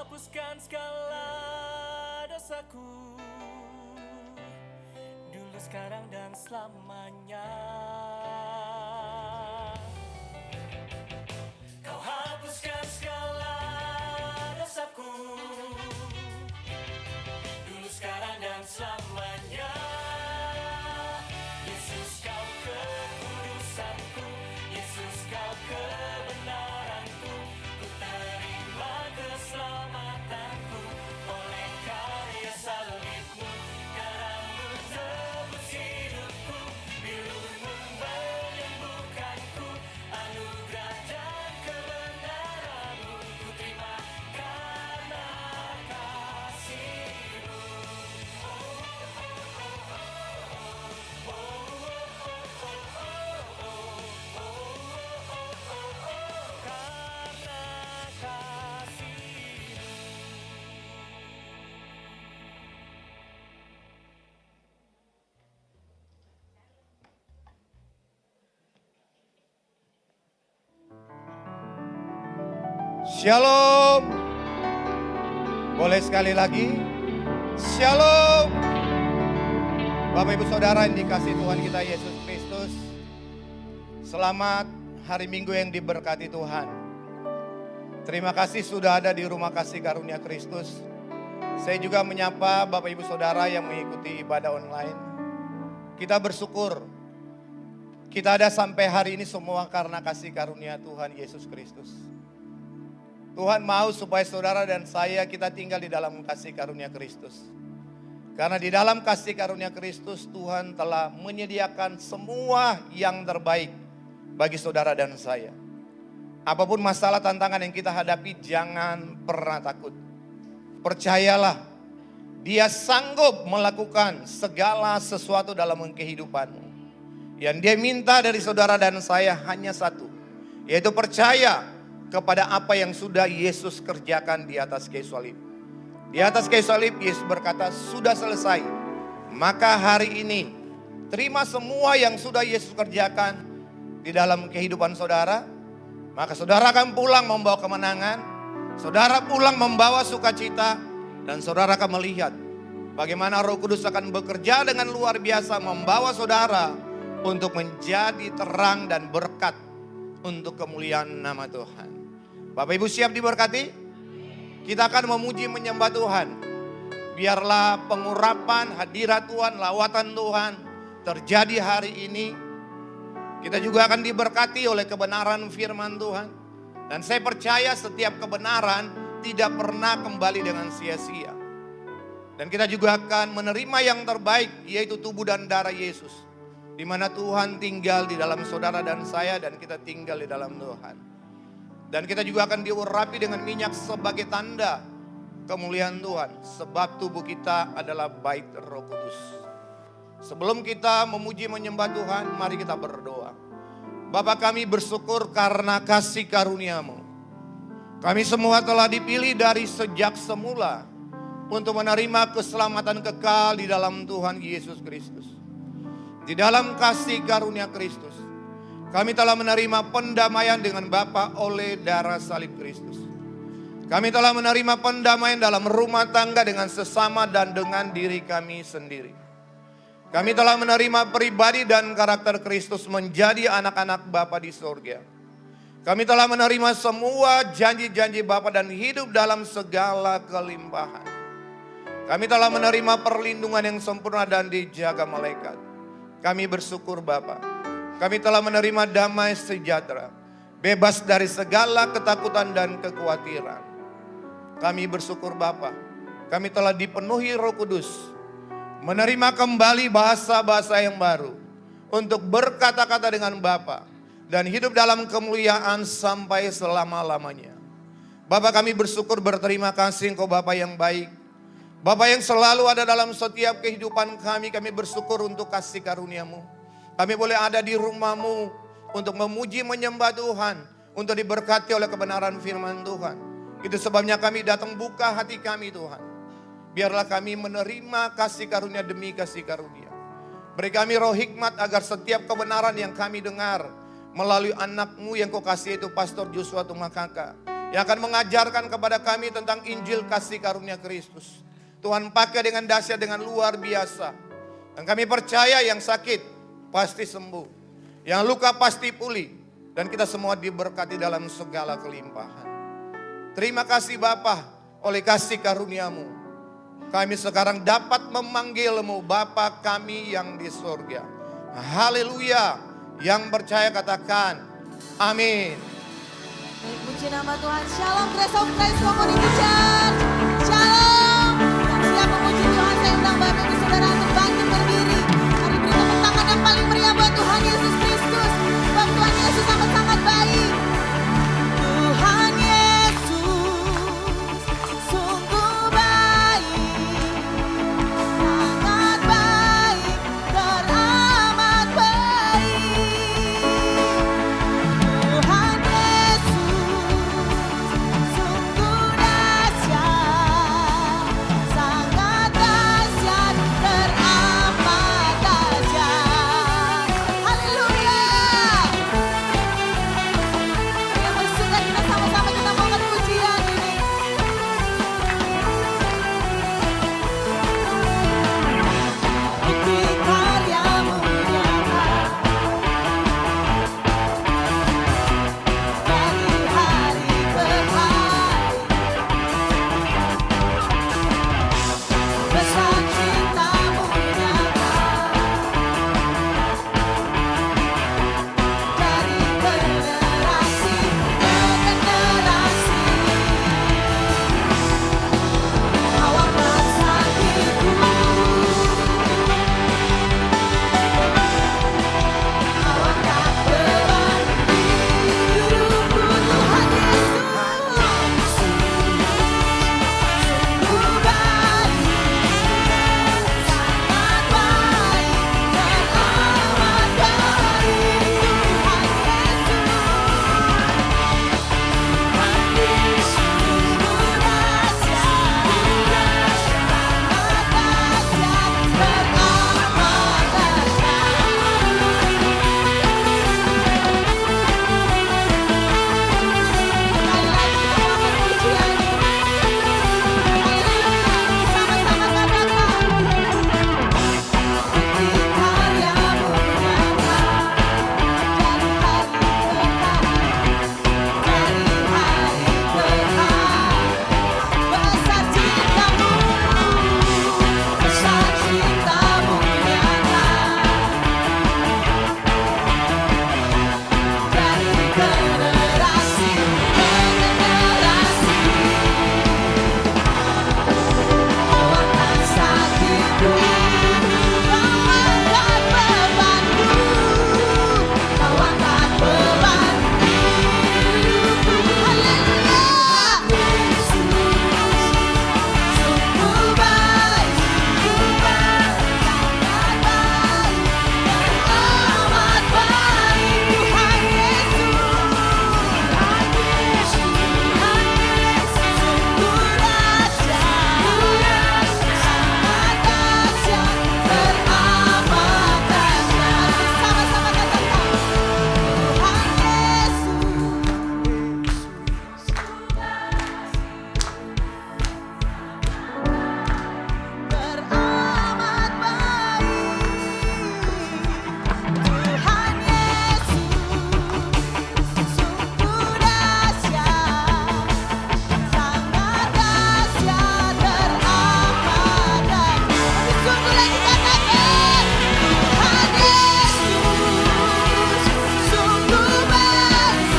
hapuskan segala dosaku, dulu, sekarang, dan selamanya. Kau hapuskan segala dosaku, dulu, sekarang, dan selamanya. Yesus, kau kekudusanku, Yesus, kau kebenaranku, ku terima keselamatanku oleh karya salibmu. Darahmu tebus hidupku, birumu menyembuhkanku, anugerah dan kebenaranmu ku terima karena kasihmu. Karena kasihmu. Shalom. Boleh sekali lagi. Shalom. Bapak Ibu Saudara yang dikasihi Tuhan kita Yesus Kristus. Selamat hari Minggu yang diberkati Tuhan. Terima kasih sudah ada di rumah kasih karunia Kristus. Saya juga menyapa Bapak Ibu Saudara yang mengikuti ibadah online. Kita bersyukur kita ada sampai hari ini semua karena kasih karunia Tuhan Yesus Kristus. Tuhan mau supaya saudara dan saya kita tinggal di dalam kasih karunia Kristus. Karena di dalam kasih karunia Kristus Tuhan telah menyediakan semua yang terbaik bagi saudara dan saya. Apapun masalah tantangan yang kita hadapi jangan pernah takut. Percayalah, Dia sanggup melakukan segala sesuatu dalam kehidupanmu. Yang Dia minta dari saudara dan saya hanya satu, yaitu percaya kepada apa yang sudah Yesus kerjakan di atas kayu salib. Di atas kayu salib Yesus berkata sudah selesai. Maka hari ini terima semua yang sudah Yesus kerjakan di dalam kehidupan saudara. Maka saudara akan pulang membawa kemenangan. Saudara pulang membawa sukacita. Dan saudara akan melihat bagaimana Roh Kudus akan bekerja dengan luar biasa membawa saudara untuk menjadi terang dan berkat untuk kemuliaan nama Tuhan. Bapak Ibu siap diberkati? Kita akan memuji menyembah Tuhan. Biarlah pengurapan hadirat Tuhan, lawatan Tuhan terjadi hari ini. Kita juga akan diberkati oleh kebenaran firman Tuhan. Dan saya percaya setiap kebenaran tidak pernah kembali dengan sia-sia. Dan kita juga akan menerima yang terbaik, yaitu tubuh dan darah Yesus. Di mana Tuhan tinggal di dalam saudara dan saya, dan kita tinggal di dalam Tuhan. Dan kita juga akan diurapi dengan minyak sebagai tanda kemuliaan Tuhan. Sebab tubuh kita adalah bait Roh Kudus. Sebelum kita memuji menyembah Tuhan, mari kita berdoa. Bapa kami bersyukur karena kasih karunia-Mu. Kami semua telah dipilih dari sejak semula untuk menerima keselamatan kekal di dalam Tuhan Yesus Kristus. Di dalam kasih karunia Kristus, kami telah menerima pendamaian dengan Bapa oleh darah salib Kristus. Kami telah menerima pendamaian dalam rumah tangga dengan sesama dan dengan diri kami sendiri. Kami telah menerima pribadi dan karakter Kristus menjadi anak-anak Bapa di surga. Kami telah menerima semua janji-janji Bapa dan hidup dalam segala kelimpahan. Kami telah menerima perlindungan yang sempurna dan dijaga malaikat. Kami bersyukur Bapa. Kami telah menerima damai sejahtera, bebas dari segala ketakutan dan kekhawatiran. Kami bersyukur Bapa, kami telah dipenuhi Roh Kudus, menerima kembali bahasa-bahasa yang baru, untuk berkata-kata dengan Bapa, dan hidup dalam kemuliaan sampai selama-lamanya. Bapa kami bersyukur berterima kasih Engkau Bapa yang baik, Bapa yang selalu ada dalam setiap kehidupan kami bersyukur untuk kasih karunia-Mu. Kami boleh ada di rumah-Mu untuk memuji menyembah Tuhan, untuk diberkati oleh kebenaran firman Tuhan. Itu sebabnya kami datang buka hati kami Tuhan. Biarlah kami menerima kasih karunia demi kasih karunia. Beri kami roh hikmat agar setiap kebenaran yang kami dengar melalui anak-Mu yang Kau kasih itu Pastor Joshua Tumakaka. yang akan mengajarkan kepada kami tentang Injil kasih karunia Kristus. Tuhan pakai dengan dahsyat, dengan luar biasa. Dan kami percaya yang sakit pasti sembuh, yang luka pasti pulih, dan kita semua diberkati dalam segala kelimpahan. Terima kasih Bapa, oleh kasih karunia-Mu kami sekarang dapat memanggil-Mu Bapa kami yang di surga. Haleluya. Yang percaya katakan amin. Baik, puji nama Tuhan. Shalom Grace of Christ Community Church. Shalom. Yang siap memuji Tuhan, saya undang Bapak Ibu Saudara untuk bangkit berdiri. Mari beri tepuk tangan yang paling meriah buat Tuhan Yesus Kristus. Sebab Tuhan Yesus sangat-sangat baik. Tuhan Yesus sungguh baik, sangat baik, teramat baik. Tuhan Yesus sungguh dahsyat, sangat dahsyat, teramat dahsyat. Haleluya. Yang bersuka kita sama-sama kita bangun pujian ini. Bukti karya-Mu nyata dari hari ke hari. Besar cinta-Mu nyata dari generasi ke generasi. Awaklah sakitku, awaklah beban hidupku. Tuhan Yesus sungguh baik, sangat baik, teramat baik. Tuhan Yesus sungguh dahsyat, sangat dahsyat, teramat dahsyat. Sekali lagi kita bangun pujian ini. Haleluya. Sama-sama katakan. Bukti karya-Mu nyata dari hari ke hari, dari hari ke hari. Besar cinta-Mu, besar cinta-Mu nyata dari generasi ke generasi. Awaklah sakitku, awaklah bebanku, awaklah beban hidupku. Haleluya. Sungguh baik, sangat baik, teramat baik. Tuhan Yesus sungguh dahsyat, sangat dahsyat, teramat dahsyat. Sama-sama katakan. Tuhan Yesus teramat baik. Tuhan Yesus sungguh dahsyat, sangat dahsyat, teramat dahsyat. Lebih sungguh lagi katakan. Tuhan Yesus sungguh baik,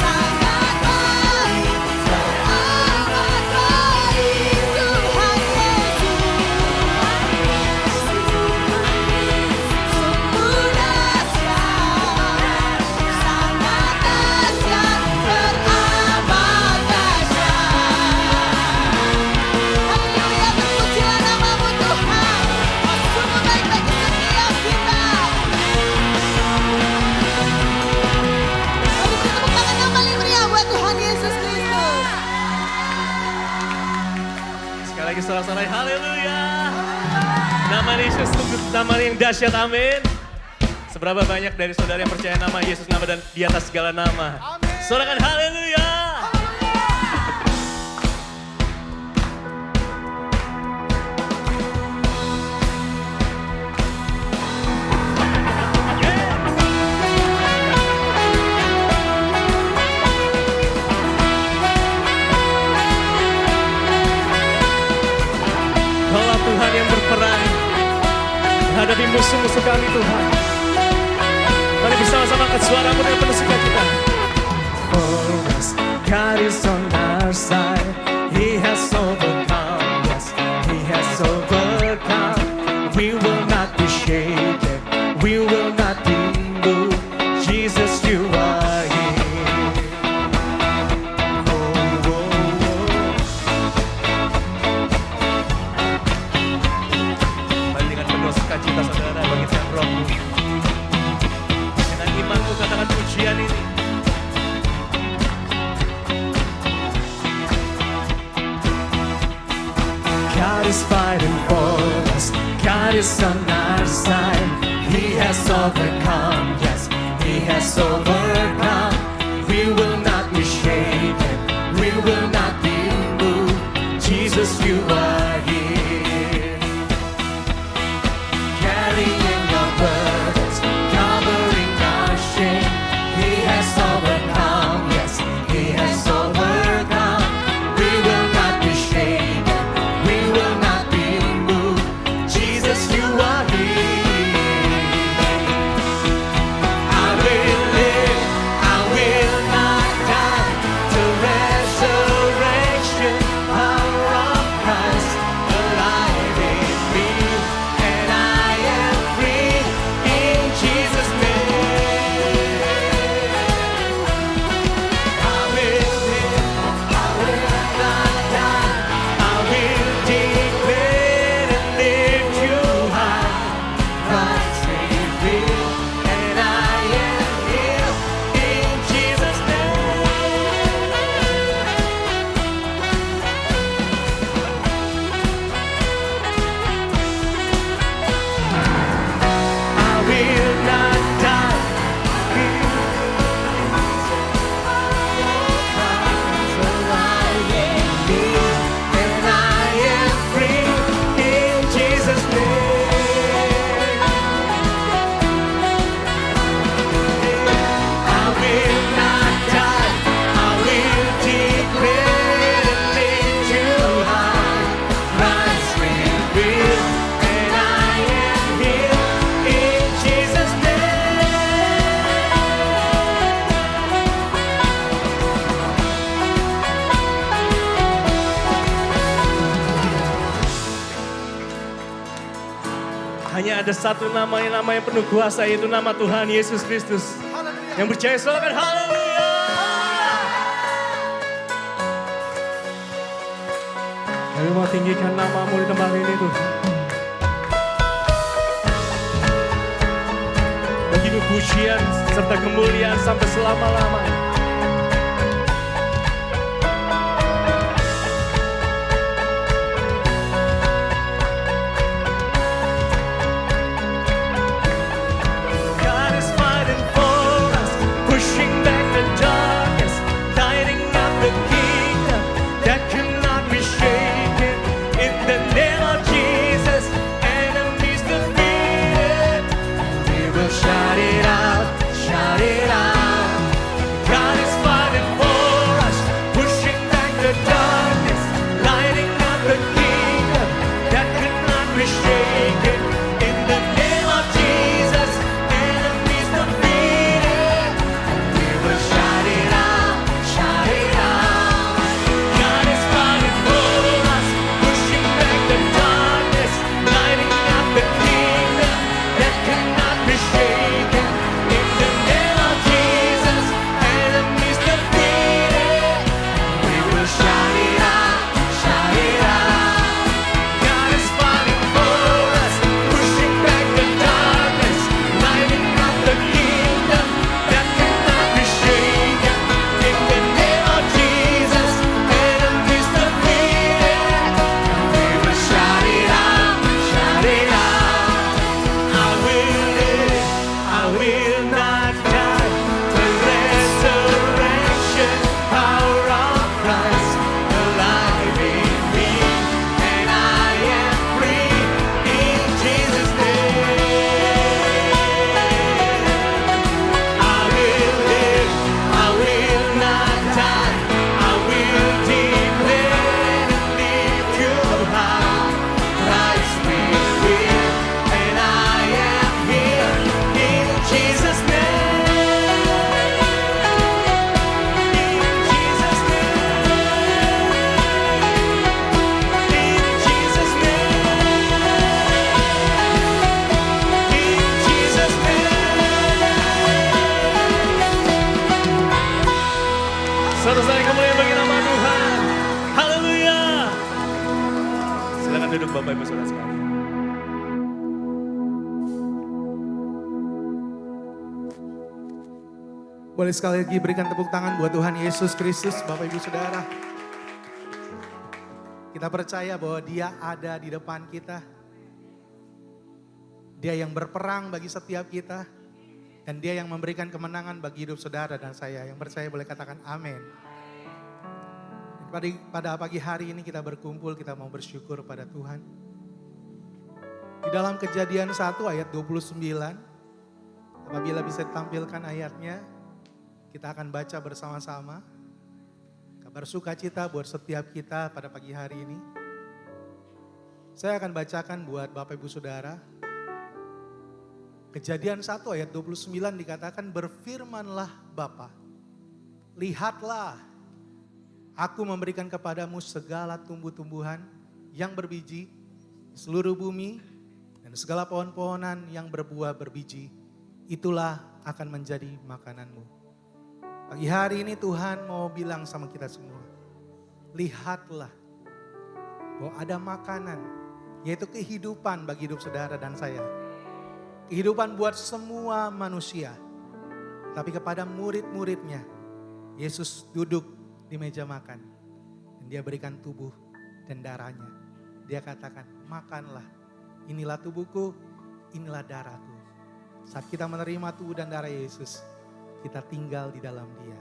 sangat baik, teramat baik. Tuhan Yesus sungguh dahsyat, sangat dahsyat, teramat dahsyat. Haleluya, terpujilah nama-Mu Tuhan. Kau sungguh baik bagi setiap kita. Mari kita tepuk tangan yang paling meriah buat Tuhan Yesus Kristus. Sekali lagi sorak-sorai haleluya. Nama Yesus sungguh nama yang dahsyat, amin. Seberapa banyak dari saudara yang percaya nama Yesus nama dan di atas segala nama. Sorakan haleluya. menghadapi musuh-musuh kami Tuhan. Mari bersama-sama angkat suaramu dengan penuh sukacita. For us, God is on our side. He has overcome, yes, He has overcome. We will not be shaken, we will not be moved. Jesus, you are here. Oh, oh, oh. Mari dengan penuh sukacita saudara bangkitkan rohmu. Dengan imanmu katakan pujian ini. God is fighting for us. God is on our side. He has overcome. Yes, He has overcome. We will not be shaken. We will not be moved. Jesus, you are here. Carrying our burdens, covering our shame. He has overcome. Yes, He has overcome. We will not be shaken. We will not be moved. Jesus, you are here. I will live, I will not die. The resurrection power of Christ alive in me, and I am free in Jesus' name. I will live, I will not die. I will declare and lift you high. Christ revealed, and I am healed in Jesus' name. I will not die. Alive in me, and I am free in Jesus' name. I will not die. I will declare and lift you high. Christ revealed, and I am healed in Jesus' name. Hanya ada satu nama yang penuh kuasa, yaitu nama Tuhan Yesus Kristus. Yang percaya silakan haleluya. Kami mau tinggikan namamu di tempat ini Tuhan. Bagimu pujian serta kemuliaan sampai selama-lamanya. God is fighting for us, pushing back the darkness, lighting up the kingdom that cannot be shaken. In the name of Jesus, enemies defeated. We will shout it out, shout it out. God Bapak Ibu Saudara sekalian. Boleh sekali lagi berikan tepuk tangan buat Tuhan Yesus Kristus, Bapak Ibu Saudara. Kita percaya bahwa Dia ada di depan kita. Dia yang berperang bagi setiap kita. Dan Dia yang memberikan kemenangan bagi hidup saudara dan saya. Yang percaya boleh katakan amin. Pada pagi hari ini kita berkumpul, kita mau bersyukur pada Tuhan. Di dalam Kejadian 1 ayat 29, apabila bisa ditampilkan ayatnya, kita akan baca bersama-sama. Kabar sukacita buat setiap kita pada pagi hari ini. Saya akan bacakan buat Bapak Ibu Saudara. Kejadian 1 ayat 29 dikatakan, berfirmanlah Bapa, lihatlah, aku memberikan kepadamu segala tumbuh-tumbuhan yang berbiji di seluruh bumi dan segala pohon-pohonan yang berbuah berbiji, itulah akan menjadi makananmu. Pagi hari ini Tuhan mau bilang sama kita semua, lihatlah bahwa ada makanan, yaitu kehidupan bagi hidup saudara dan saya. Kehidupan buat semua manusia. Tapi kepada murid-muridnya, Yesus duduk di meja makan. Dan Dia berikan tubuh dan darahnya. Dia katakan, makanlah, inilah tubuhku, inilah darahku. Saat kita menerima tubuh dan darah Yesus, kita tinggal di dalam Dia.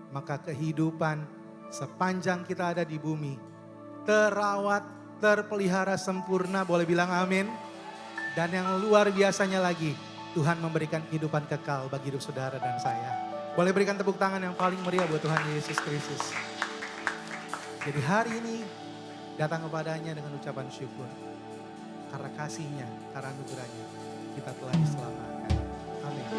Maka kehidupan sepanjang kita ada di bumi, terawat, terpelihara sempurna, boleh bilang amin. Dan yang luar biasanya lagi, Tuhan memberikan kehidupan kekal bagi hidup saudara dan saya. Boleh berikan tepuk tangan yang paling meriah buat Tuhan Yesus Kristus. Jadi hari ini datang kepadanya dengan ucapan syukur. Karena kasih-Nya, karena anugerah-Nya, kita telah diselamatkan. Amin.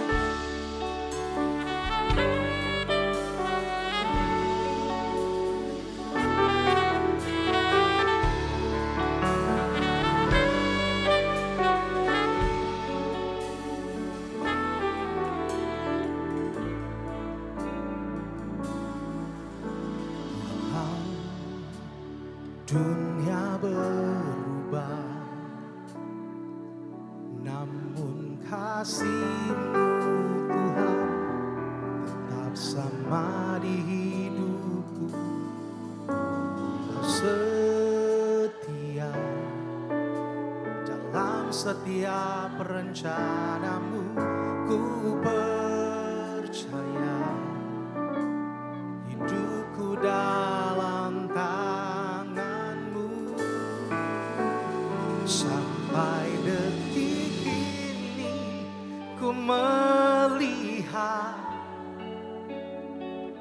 Dunia berubah, namun kasih-Mu Tuhan tetap sama di hidupku. Kau setia dalam setiap rencana-Mu, ku percaya hidupku dalam sampai detik ini ku melihat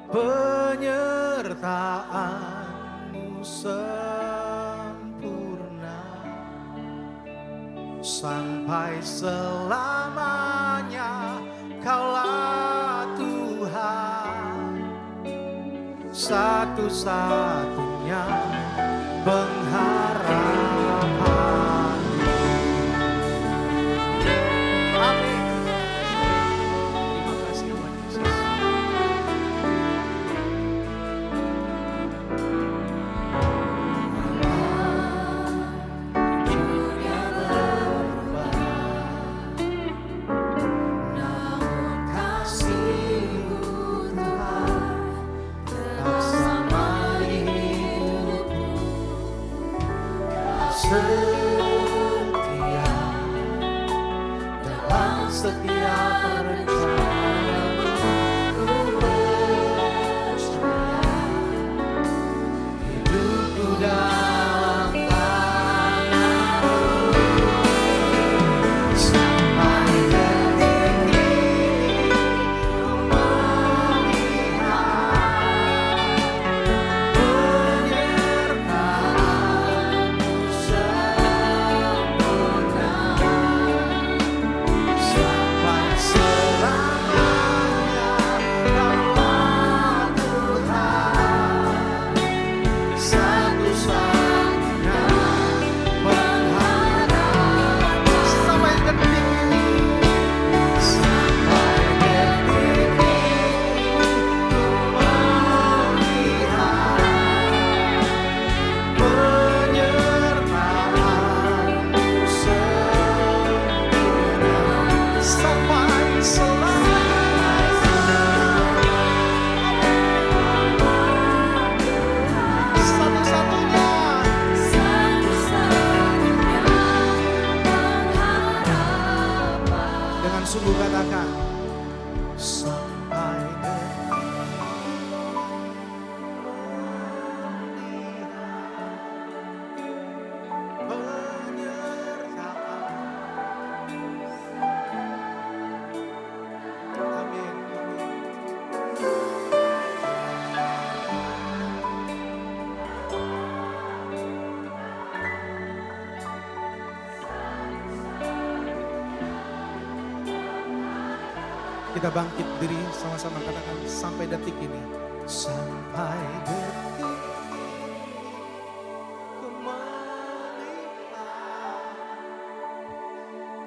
penyertaan-Mu sempurna sampai selamanya. Kaulah Tuhan, satu-satunya pengharapan. Setia dalam setiap rencana-Mu, ku percaya hidupku dalam tangan-Mu. Sampai detik ini ku melihat penyertaan-Mu sempurna sampai selamanya. kita bangkit diri sama-sama katakan sampai detik ini. Sampai detik ini ku melihat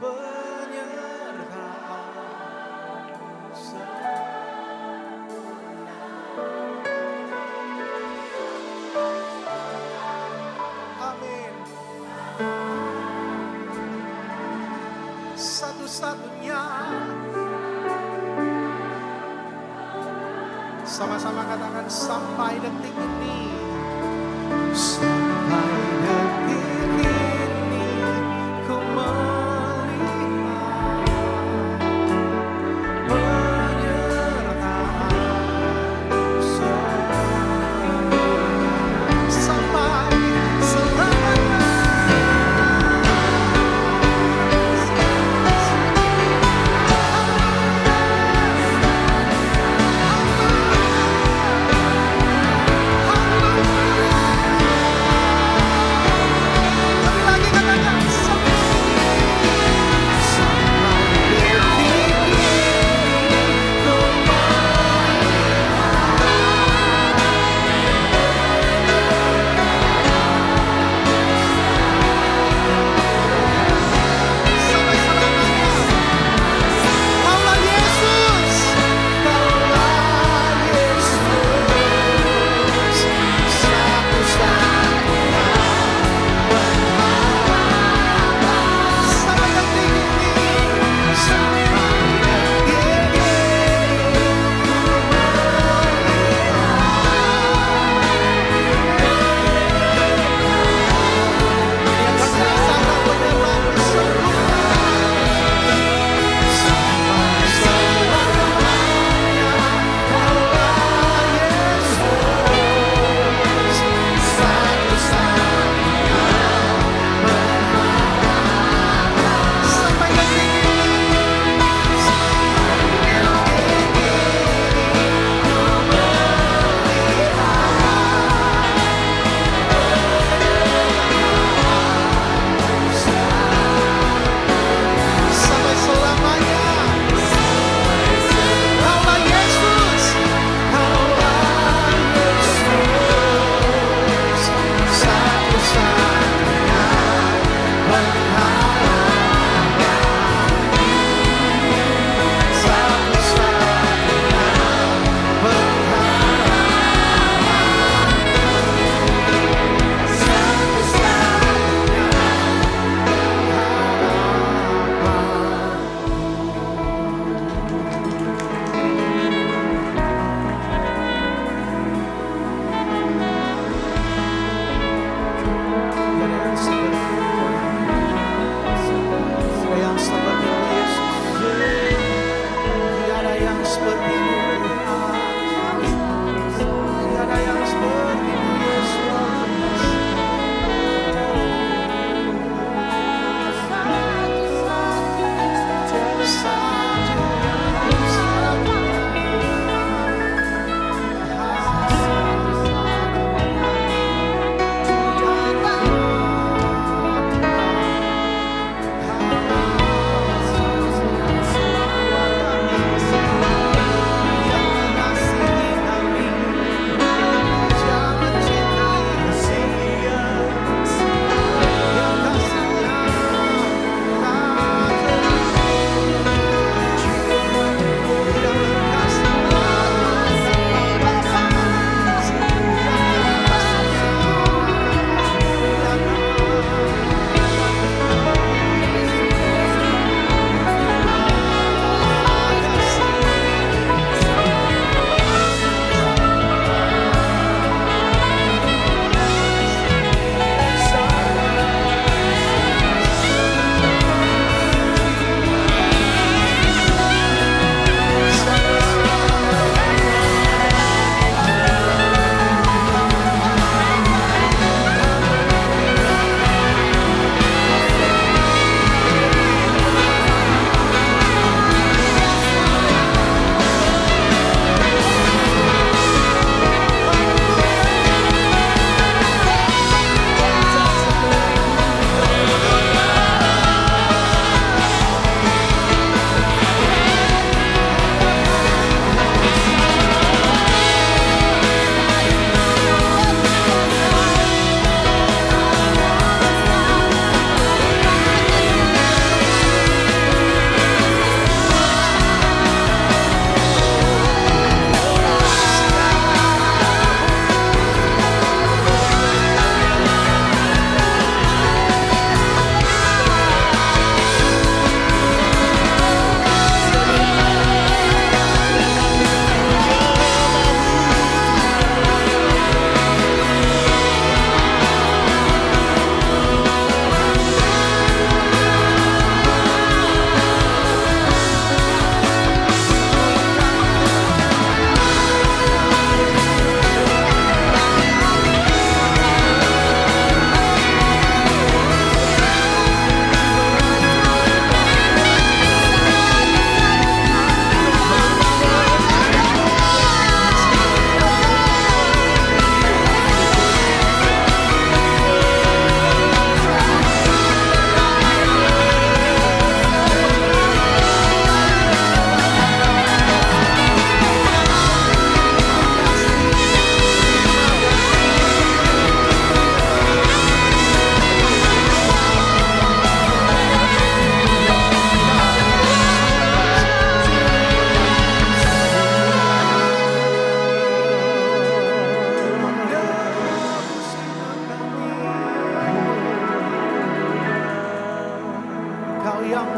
penyertaan sempurna. Amin. Satu-satunya. Sama-sama katakan sampai detik ini. Sampai detik ini ku melihat penyertaan sempurna. Sampai selamanya. Hallelujah.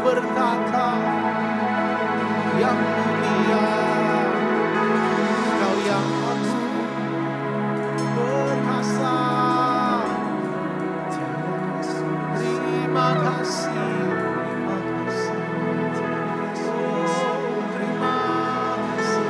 berkata yang mulia, Kau yang agung, perkasa. Terima kasih, terima kasih, oh terima kasih.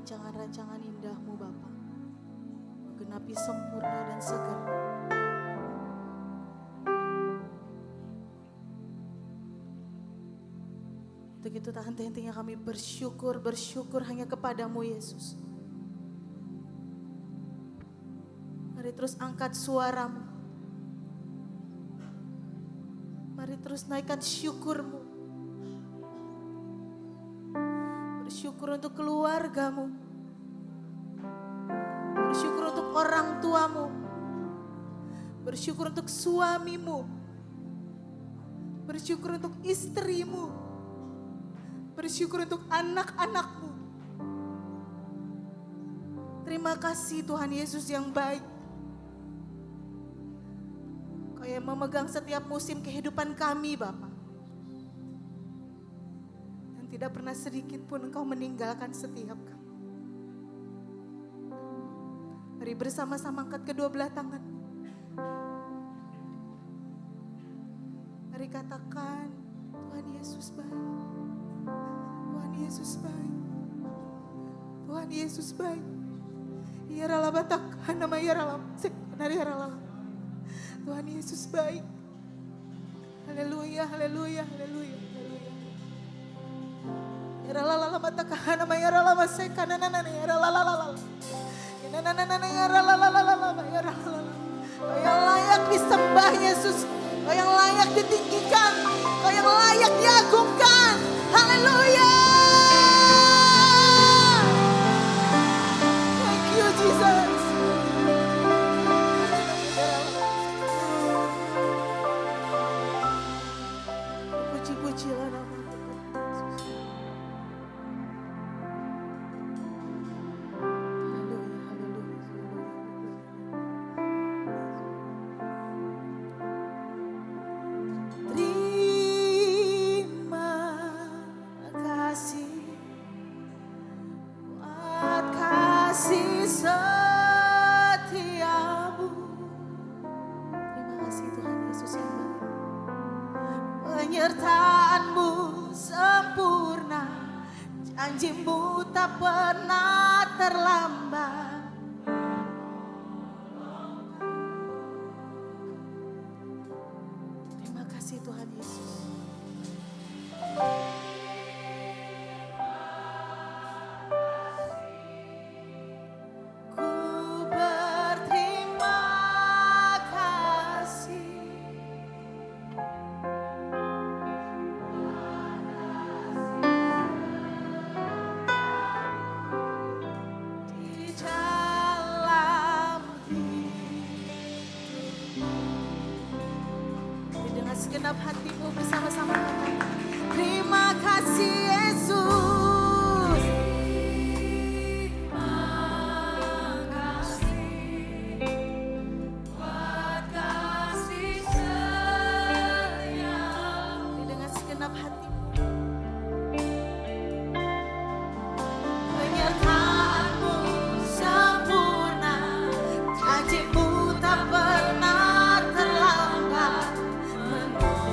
rancangan-rancangan indahmu Bapa, menggenapi sempurna dan segar. Untuk itu tak henti-hentinya kami bersyukur hanya kepadamu Yesus. Mari terus angkat suaramu. Mari terus naikkan syukurmu. Bersyukur untuk keluargamu. Bersyukur untuk orang tuamu. Bersyukur untuk suamimu. Bersyukur untuk istrimu. Bersyukur untuk anak-anakmu. Terima kasih Tuhan Yesus yang baik. Kau Kau yang memegang setiap musim kehidupan kami Bapa. Dan tidak pernah sedikit pun Engkau meninggalkan setiap kami. Mari bersama-sama angkat kedua belah tangan. Mari katakan, Tuhan Yesus baik. Tuhan Yesus baik. Tuhan Yesus baik. Ya rala batakan nama ya rala. Sebenarnya rala. Tuhan Yesus baik. Haleluya, haleluya, haleluya, haleluya. Ya rala batakan nama ya rala masekan nana ya rala lala. Ya nana ya rala lala ya rala. Kau yang layak disembah Yesus. Kau yang layak ditinggikan. Kau yang layak diagungkan. Haleluya. Thank you Jesus. Puji-pujilah nama Tuhan Yesus. Haleluya, haleluya, terima kasih buat kasih setiamu. Terima kasih Tuhan Yesus yang baik. Penyertaan-Mu sempurna, janji-Mu tak pernah terlambat. Terima kasih Tuhan Yesus. Ku berterima kasih. Di dalam hidup, dengan segenap hatimu bersama-sama katakan, terima kasih Yesus. Terima kasih buat kasih setiamu. Dengan segenap hatimu. Penyertaan-Mu sempurna, janji-Mu tak pernah terlambat menolongku.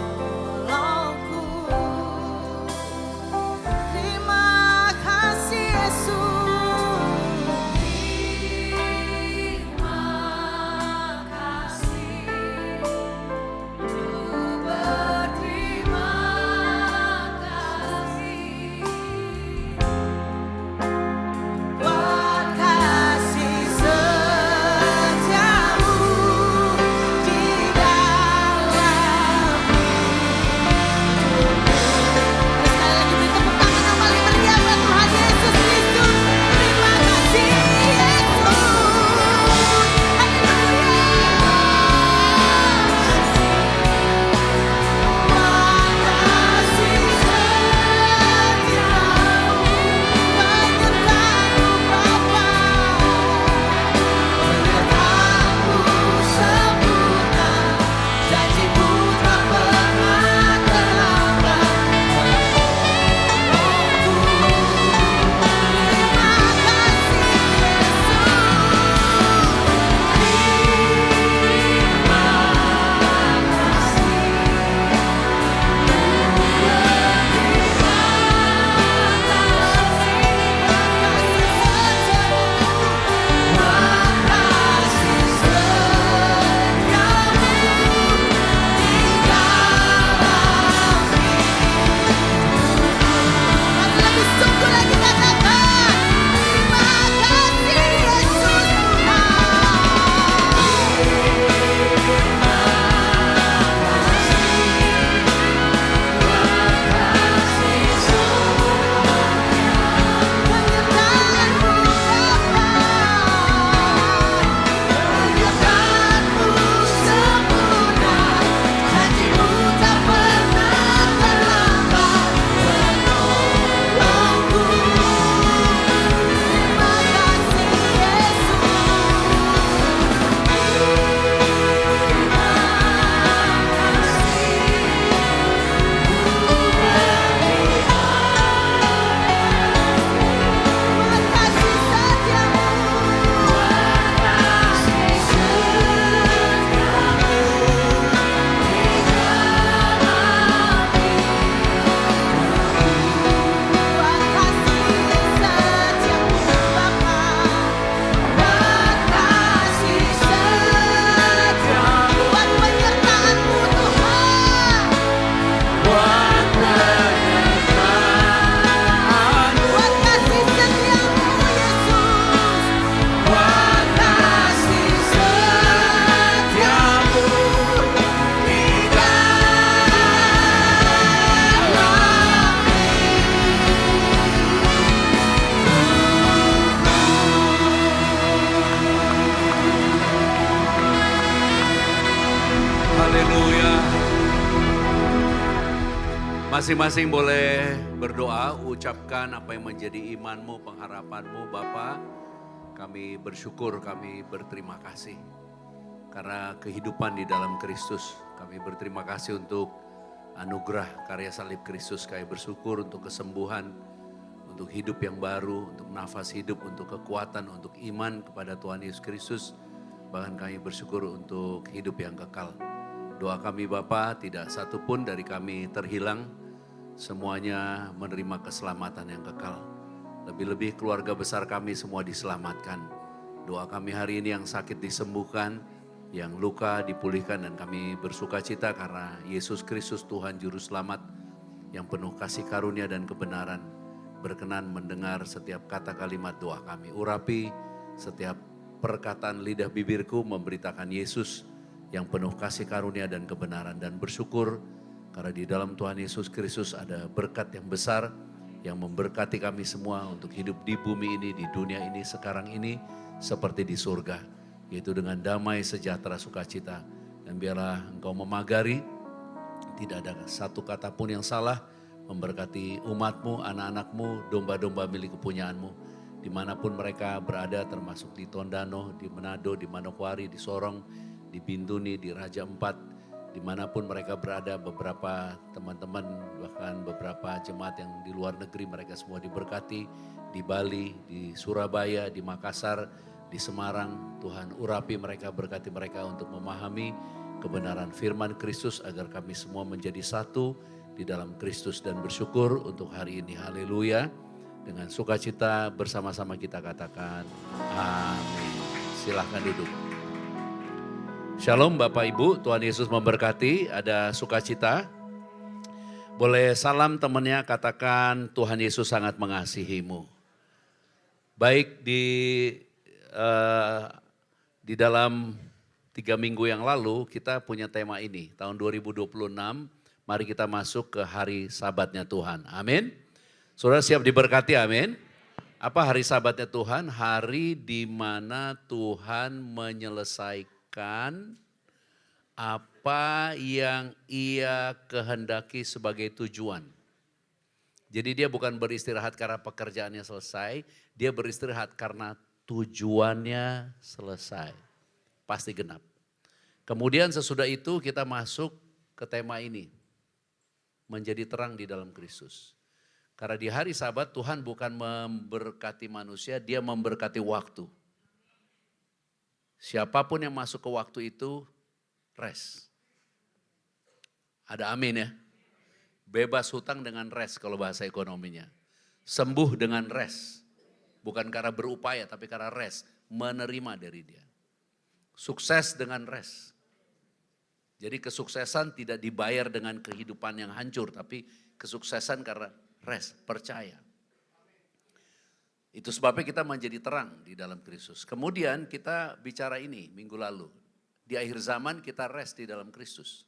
Masing-masing boleh berdoa, ucapkan apa yang menjadi imanmu, pengharapanmu Bapa. Kami bersyukur, kami berterima kasih. Karena kehidupan di dalam Kristus. Kami berterima kasih untuk anugerah karya salib Kristus. Kami bersyukur untuk kesembuhan, untuk hidup yang baru, untuk nafas hidup, untuk kekuatan, untuk iman kepada Tuhan Yesus Kristus. Bahkan kami bersyukur untuk hidup yang kekal. Doa kami Bapa, tidak satu pun dari kami terhilang. Semuanya menerima keselamatan yang kekal. Lebih-lebih keluarga besar kami semua diselamatkan. Doa kami hari ini yang sakit disembuhkan, yang luka dipulihkan, dan kami bersuka cita karena Yesus Kristus Tuhan Juru Selamat yang penuh kasih karunia dan kebenaran berkenan mendengar setiap kata kalimat doa kami. Urapi setiap perkataan lidah bibirku memberitakan Yesus yang penuh kasih karunia dan kebenaran, dan bersyukur karena di dalam Tuhan Yesus Kristus ada berkat yang besar yang memberkati kami semua untuk hidup di bumi ini, di dunia ini, sekarang ini seperti di surga. Yaitu dengan damai, sejahtera, sukacita. Dan biarlah Engkau memagari, tidak ada satu kata pun yang salah, memberkati umatmu, anak-anakmu, domba-domba milik kepunyaanmu. Dimanapun mereka berada, termasuk di Tondano, di Manado, di Manokwari, di Sorong, di Bintuni, di Raja Ampat, dimanapun mereka berada, beberapa teman-teman, bahkan beberapa jemaat yang di luar negeri, mereka semua diberkati, di Bali, di Surabaya, di Makassar, di Semarang. Tuhan urapi mereka, berkati mereka untuk memahami kebenaran firman Kristus, agar kami semua menjadi satu di dalam Kristus, dan bersyukur untuk hari ini. Haleluya. Dengan sukacita bersama-sama kita katakan amin. Silahkan duduk. Shalom Bapak Ibu, Tuhan Yesus memberkati, ada sukacita. Boleh salam temannya, katakan Tuhan Yesus sangat mengasihimu. Baik di dalam 3 minggu yang lalu kita punya tema ini, tahun 2026, mari kita masuk ke hari Sabatnya Tuhan, amin. Saudara siap diberkati, amin. Apa hari Sabatnya Tuhan? Hari di mana Tuhan menyelesaikan apa yang Ia kehendaki sebagai tujuan. Jadi dia bukan beristirahat karena pekerjaannya selesai, dia beristirahat karena tujuannya selesai. Pasti genap. Kemudian sesudah itu kita masuk ke tema ini, menjadi terang di dalam Kristus. Karena di hari Sabat Tuhan bukan memberkati manusia, dia memberkati waktu. Siapapun yang masuk ke waktu itu, rest. Ada amin ya? Bebas hutang dengan rest kalau bahasa ekonominya. Sembuh dengan rest. Bukan karena berupaya, tapi karena rest. Menerima dari dia. Sukses dengan rest. Jadi kesuksesan tidak dibayar dengan kehidupan yang hancur, tapi kesuksesan karena rest, percaya. Itu sebabnya kita menjadi terang di dalam Kristus. Kemudian kita bicara ini minggu lalu. Di akhir zaman kita rest di dalam Kristus.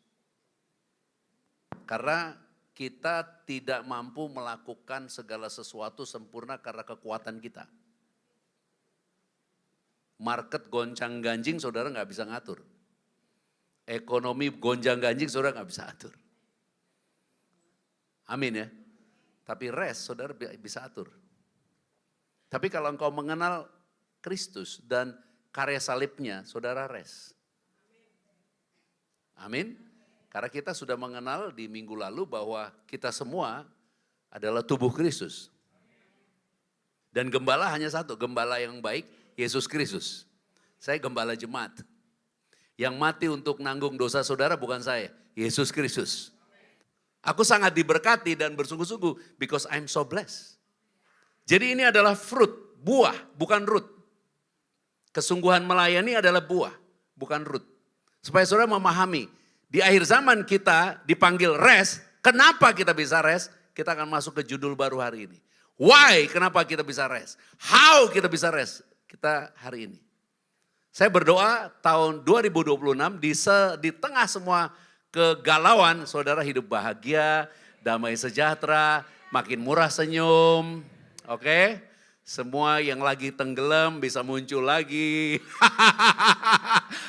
Karena kita tidak mampu melakukan segala sesuatu sempurna karena kekuatan kita. Market goncang ganjing saudara gak bisa ngatur. Ekonomi gonjang ganjing saudara gak bisa atur. Amin ya. Tapi rest saudara bisa atur. Tapi kalau engkau mengenal Kristus dan karya salibnya, saudara rest. Amin. Karena kita sudah mengenal di minggu lalu bahwa kita semua adalah tubuh Kristus. Dan gembala hanya satu, gembala yang baik, Yesus Kristus. Saya gembala jemaat. Yang mati untuk nanggung dosa saudara bukan saya, Yesus Kristus. Aku sangat diberkati dan bersungguh-sungguh because I'm so blessed. Jadi ini adalah fruit, buah, bukan root. Kesungguhan melayani adalah buah, bukan root. Supaya saudara memahami, di akhir zaman kita dipanggil rest. Kenapa kita bisa rest? Kita akan masuk ke judul baru hari ini. Why? Kenapa kita bisa rest? How kita bisa rest? Kita hari ini. Saya berdoa tahun 2026 di tengah semua kegalauan, saudara hidup bahagia, damai sejahtera, makin murah senyum. Oke, semua yang lagi tenggelam bisa muncul lagi.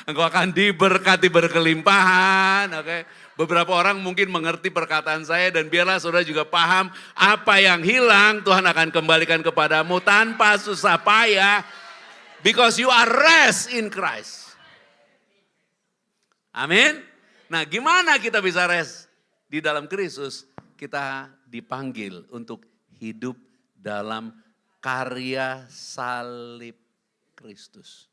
Engkau akan diberkati berkelimpahan, oke. Beberapa orang mungkin mengerti perkataan saya dan biarlah saudara juga paham apa yang hilang Tuhan akan kembalikan kepadamu tanpa susah payah. Because you are rest in Christ. Amin. Nah gimana kita bisa rest di dalam Kristus? Kita dipanggil untuk hidup dalam karya salib Kristus.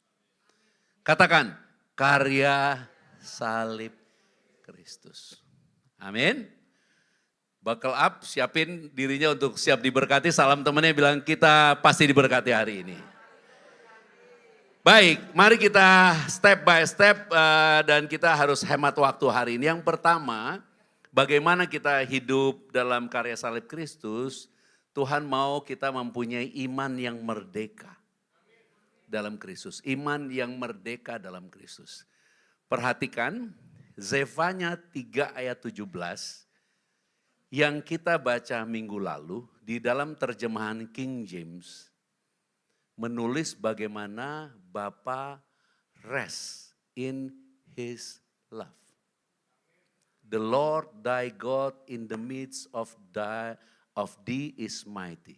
Katakan, karya salib Kristus. Amin. Buckle up, siapin dirinya untuk siap diberkati. Salam temannya bilang kita pasti diberkati hari ini. Baik, mari kita step by step dan kita harus hemat waktu hari ini. Yang pertama, bagaimana kita hidup dalam karya salib Kristus. Tuhan mau kita mempunyai iman yang merdeka dalam Kristus. Iman yang merdeka dalam Kristus. Perhatikan Zefanya 3 ayat 17 yang kita baca minggu lalu di dalam terjemahan King James. Menulis bagaimana Bapa rest in His love. The Lord thy God in the midst of thee is mighty.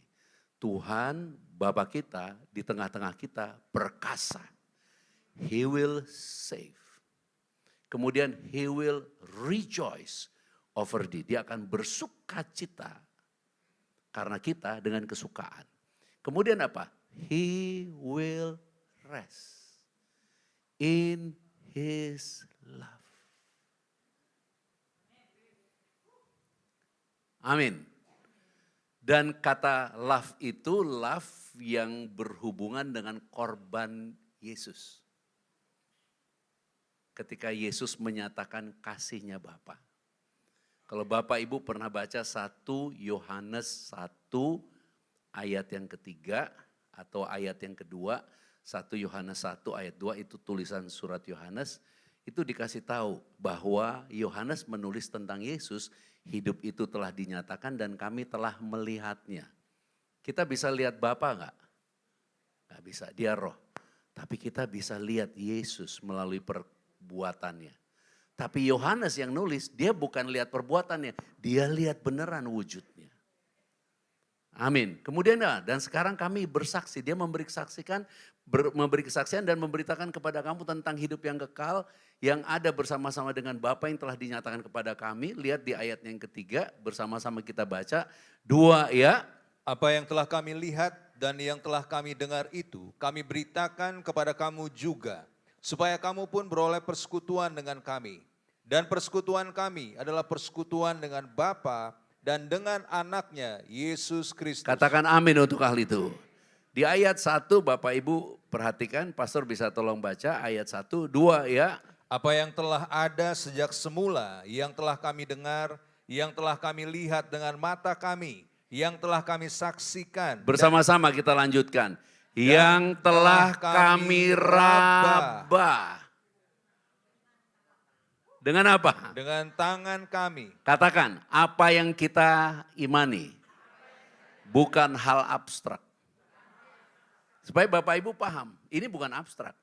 Tuhan Bapa kita di tengah-tengah kita perkasa. He will save. Kemudian He will rejoice over thee. Dia akan bersuka cita karena kita dengan kesukaan. Kemudian apa? He will rest in His love. Amin. Dan kata love itu love yang berhubungan dengan korban Yesus. Ketika Yesus menyatakan kasihnya Bapa. Kalau Bapak Ibu pernah baca 1 Yohanes 1 ayat yang ketiga atau ayat yang kedua, 1 Yohanes 1 ayat 2 itu tulisan surat Yohanes. Itu dikasih tahu bahwa Yohanes menulis tentang Yesus, hidup itu telah dinyatakan dan kami telah melihatnya. Kita bisa lihat Bapa enggak? Enggak bisa, dia roh. Tapi kita bisa lihat Yesus melalui perbuatannya. Tapi Yohanes yang nulis, dia bukan lihat perbuatannya, dia lihat beneran wujudnya. Amin. Kemudian dan sekarang kami bersaksi, dia memberi kesaksian dan memberitakan kepada kamu tentang hidup yang kekal yang ada bersama-sama dengan Bapa yang telah dinyatakan kepada kami. Lihat di ayat yang ketiga, bersama-sama kita baca. 2 ya. Apa yang telah kami lihat dan yang telah kami dengar itu, kami beritakan kepada kamu juga, supaya kamu pun beroleh persekutuan dengan kami. Dan persekutuan kami adalah persekutuan dengan Bapa dan dengan anaknya Yesus Kristus. Katakan amin untuk hal itu. Di ayat 1 Bapak Ibu perhatikan, pastor bisa tolong baca ayat 1, 2 ya. Apa yang telah ada sejak semula, yang telah kami dengar, yang telah kami lihat dengan mata kami, yang telah kami saksikan. Bersama-sama kita lanjutkan. Yang telah kami raba. Dengan apa? Dengan tangan kami. Katakan, apa yang kita imani. Bukan hal abstrak. Supaya Bapak Ibu paham, ini bukan abstrak.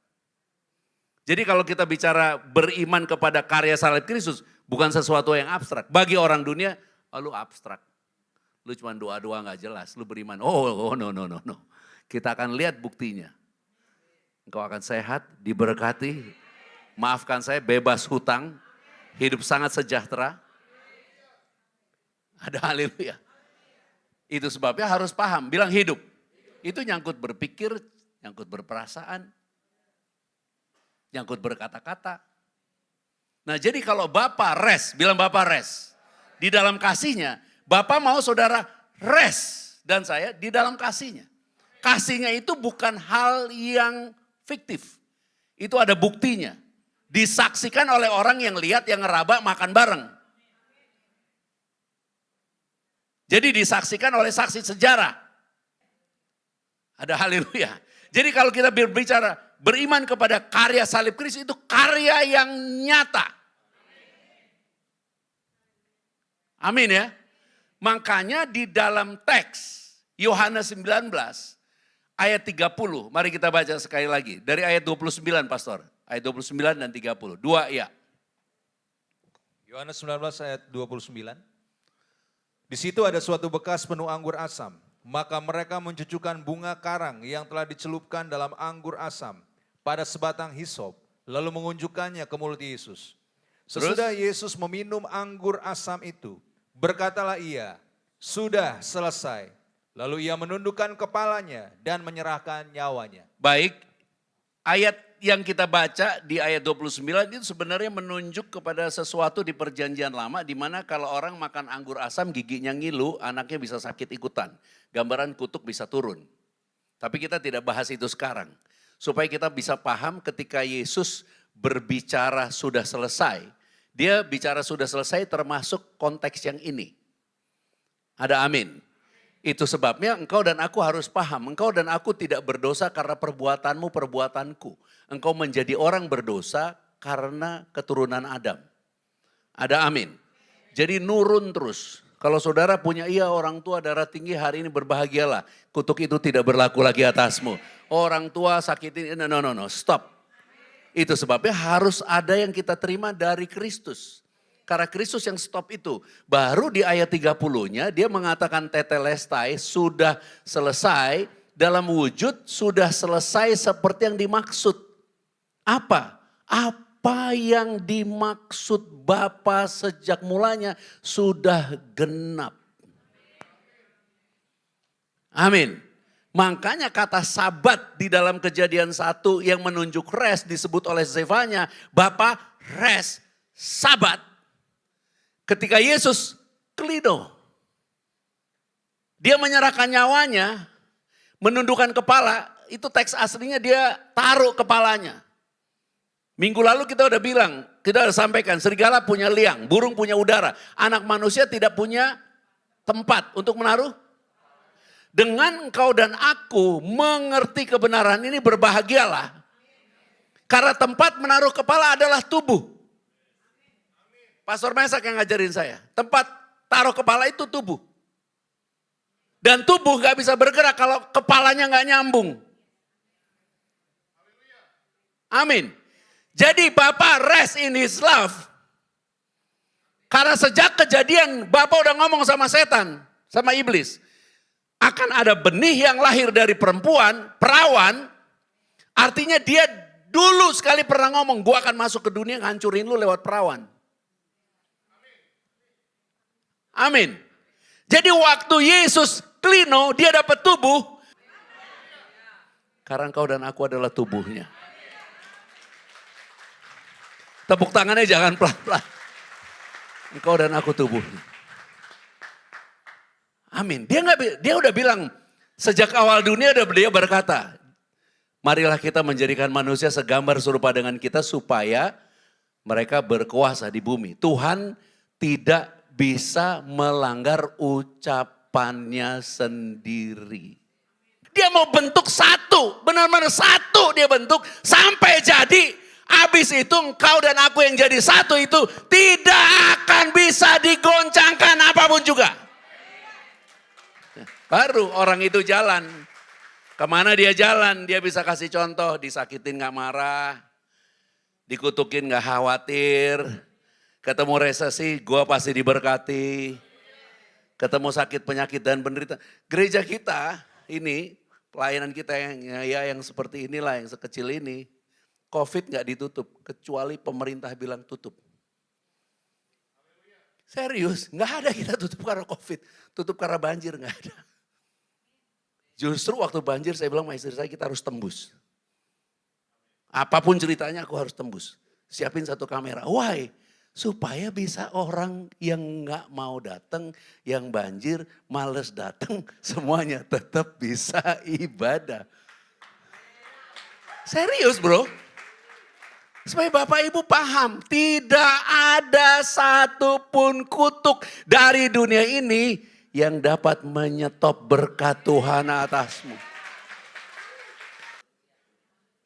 Jadi kalau kita bicara beriman kepada karya salib Kristus, bukan sesuatu yang abstrak. Bagi orang dunia, lu abstrak. Lu cuma doa-doa gak jelas, lu beriman. Oh no. Kita akan lihat buktinya. Engkau akan sehat, diberkati, maafkan saya, bebas hutang, hidup sangat sejahtera. Ada haleluya. Itu sebabnya harus paham, bilang hidup. Itu nyangkut berpikir, nyangkut berperasaan, nyangkut berkata-kata. Nah jadi kalau Bapa rest, bilang Bapa rest. Di dalam kasihnya, Bapa mau saudara rest. Dan saya di dalam kasihnya. Kasihnya itu bukan hal yang fiktif. Itu ada buktinya. Disaksikan oleh orang yang lihat, yang ngeraba, makan bareng. Jadi disaksikan oleh saksi sejarah. Ada haleluya. Jadi kalau kita berbicara beriman kepada karya salib Kristus itu karya yang nyata. Amin ya. Makanya di dalam teks Yohanes 19 ayat 30. Mari kita baca sekali lagi. Dari ayat 29 pastor. Ayat 29 dan 30. 2 ya. Yohanes 19 ayat 29. Di situ ada suatu bekas penuh anggur asam. Maka mereka mencucukkan bunga karang yang telah dicelupkan dalam anggur asam pada sebatang hisop, lalu mengunjukkannya ke mulut Yesus. Sesudah Yesus meminum anggur asam itu, berkatalah ia, sudah selesai. Lalu ia menundukkan kepalanya dan menyerahkan nyawanya. Baik, ayat yang kita baca di ayat 29 itu sebenarnya menunjuk kepada sesuatu di perjanjian lama di mana kalau orang makan anggur asam giginya ngilu, anaknya bisa sakit ikutan. Gambaran kutuk bisa turun. Tapi kita tidak bahas itu sekarang. Supaya kita bisa paham ketika Yesus berbicara sudah selesai. Dia bicara sudah selesai termasuk konteks yang ini. Ada amin. Itu sebabnya engkau dan aku harus paham. Engkau dan aku tidak berdosa karena perbuatanmu, perbuatanku. Engkau menjadi orang berdosa karena keturunan Adam. Ada amin. Jadi nurun terus. Kalau saudara punya orang tua darah tinggi hari ini berbahagialah. Kutuk itu tidak berlaku lagi atasmu. Orang tua sakitin, no, stop. Itu sebabnya harus ada yang kita terima dari Kristus. Karena Kristus yang stop itu. Baru di ayat 30-nya dia mengatakan tetelestai sudah selesai. Dalam wujud sudah selesai seperti yang dimaksud. Apa? Apa yang dimaksud Bapa sejak mulanya sudah genap. Amin. Makanya kata sabat di dalam Kejadian 1 yang menunjuk rest disebut oleh Zefanya. Bapa rest, sabat. Ketika Yesus klino. Dia menyerahkan nyawanya, menundukkan kepala. Itu teks aslinya dia taruh kepalanya. Minggu lalu kita udah bilang, kita udah sampaikan, serigala punya liang, burung punya udara. Anak manusia tidak punya tempat untuk menaruh. Dengan engkau dan aku mengerti kebenaran ini berbahagialah. Karena tempat menaruh kepala adalah tubuh. Pastor Mesak yang ngajarin saya, tempat taruh kepala itu tubuh. Dan tubuh gak bisa bergerak kalau kepalanya gak nyambung. Amin. Jadi Bapa rest in his love. Karena sejak kejadian Bapa udah ngomong sama setan, sama iblis. Akan ada benih yang lahir dari perempuan, perawan. Artinya dia dulu sekali pernah ngomong, gua akan masuk ke dunia ngancurin lu lewat perawan. Amin. Jadi waktu Yesus klino, dia dapat tubuh. Karena engkau dan aku adalah tubuhnya. Tepuk tangannya jangan pelan-pelan. Engkau dan aku tubuhnya. Amin. Dia udah bilang sejak awal dunia dia berkata, marilah kita menjadikan manusia segambar serupa dengan kita supaya mereka berkuasa di bumi. Tuhan tidak bisa melanggar ucapannya sendiri. Dia mau bentuk satu, benar-benar satu dia bentuk sampai jadi. Habis itu engkau dan aku yang jadi satu itu tidak akan bisa digoncangkan apapun juga. Baru orang itu jalan. Kemana dia jalan? Dia bisa kasih contoh. Disakitin gak marah. Dikutukin gak khawatir. Ketemu resesi, gua pasti diberkati. Ketemu sakit, penyakit dan penderitaan. Gereja kita ini, pelayanan kita yang seperti inilah, yang sekecil ini. COVID gak ditutup, kecuali pemerintah bilang tutup. Serius, gak ada kita tutup karena COVID. Tutup karena banjir, gak ada. Justru waktu banjir saya bilang sama istri saya kita harus tembus. Apapun ceritanya aku harus tembus. Siapin satu kamera. Why? Supaya bisa orang yang gak mau datang, yang banjir, males datang, semuanya tetap bisa ibadah. Serius bro. Supaya Bapak Ibu paham, tidak ada satupun kutuk dari dunia ini yang dapat menyetop berkat Tuhan atasmu.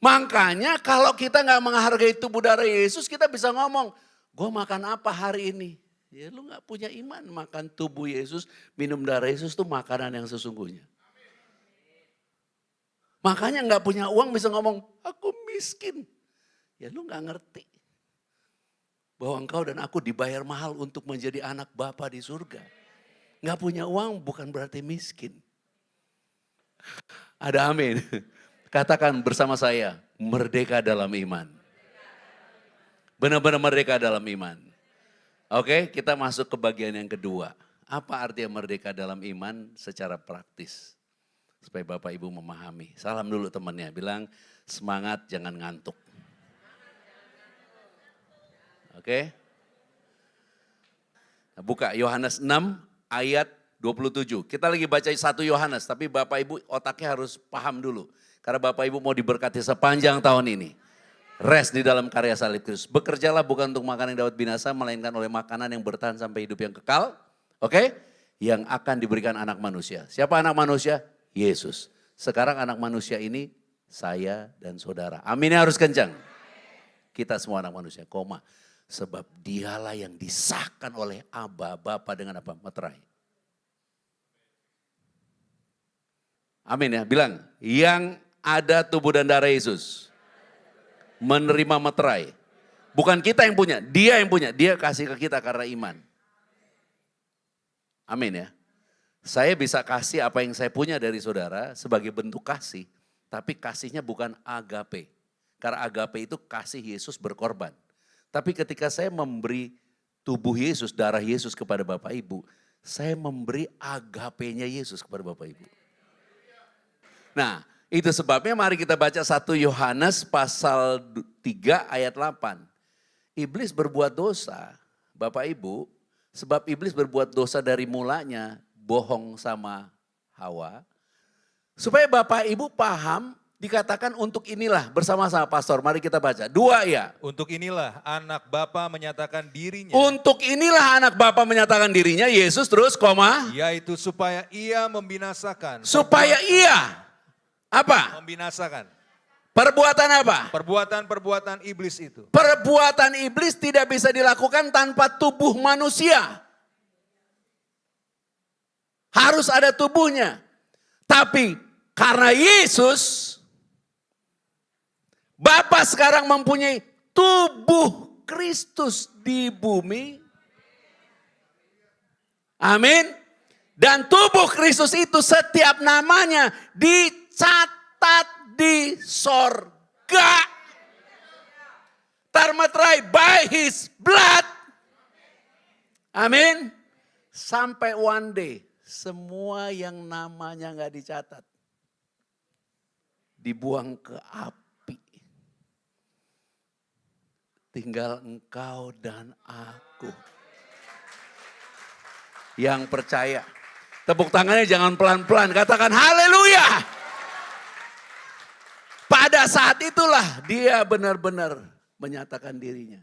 Makanya kalau kita gak menghargai tubuh darah Yesus, kita bisa ngomong, gue makan apa hari ini? Ya lu gak punya iman, makan tubuh Yesus, minum darah Yesus itu makanan yang sesungguhnya. Makanya gak punya uang bisa ngomong, aku miskin. Ya lu gak ngerti. bahwa engkau dan aku dibayar mahal untuk menjadi anak Bapa di surga. Nggak punya uang bukan berarti miskin. Ada amin. Katakan bersama saya, merdeka dalam iman. Benar-benar merdeka dalam iman. Oke, kita masuk ke bagian yang kedua. Apa artinya merdeka dalam iman secara praktis? Supaya Bapak Ibu memahami. Salam dulu temannya, bilang semangat jangan ngantuk. Oke. Nah, buka Yohanes 6 ayat 27. Kita lagi baca 1 Yohanes, tapi Bapak Ibu otaknya harus paham dulu. Karena Bapak Ibu mau diberkati sepanjang tahun ini. Rest di dalam karya salib Kristus. Bekerjalah bukan untuk makanan yang dapat binasa, melainkan oleh makanan yang bertahan sampai hidup yang kekal. Oke? Yang akan diberikan anak manusia. Siapa anak manusia? Yesus. Sekarang anak manusia ini saya dan saudara. Aminnya harus kencang. Kita semua anak manusia, koma. Sebab dialah yang disahkan oleh Aba, Bapa dengan apa? Meterai. Amin ya, bilang yang ada tubuh dan darah Yesus. Menerima meterai. Bukan kita yang punya, dia yang punya. Dia kasih ke kita karena iman. Amin ya. Saya bisa kasih apa yang saya punya dari saudara sebagai bentuk kasih. Tapi kasihnya bukan agape. Karena agape itu kasih Yesus berkorban. Tapi ketika saya memberi tubuh Yesus, darah Yesus kepada Bapak Ibu. Saya memberi agapenya Yesus kepada Bapak Ibu. Nah, itu sebabnya mari kita baca 1 Yohanes pasal 3 ayat 8. Iblis berbuat dosa, Bapak Ibu, sebab iblis berbuat dosa dari mulanya, bohong sama Hawa. Supaya Bapak Ibu paham, dikatakan untuk inilah bersama-sama pastor. Mari kita baca. 2 ya. Untuk inilah anak Bapa menyatakan dirinya. Untuk inilah anak Bapa menyatakan dirinya, Yesus terus koma. Yaitu supaya ia membinasakan. Supaya ia. Apa? Membinasakan. Perbuatan apa? Perbuatan-perbuatan iblis itu. Perbuatan iblis tidak bisa dilakukan tanpa tubuh manusia. Harus ada tubuhnya. Tapi karena Yesus, Bapa sekarang mempunyai tubuh Kristus di bumi. Amin. Dan tubuh Kristus itu setiap namanya dicatat di sorga. Termeterai by his blood. Amin. Sampai one day semua yang namanya gak dicatat. Dibuang ke api. Tinggal engkau dan aku. Yang percaya. Tepuk tangannya jangan pelan-pelan. Katakan haleluya. Pada saat itulah dia benar-benar menyatakan dirinya.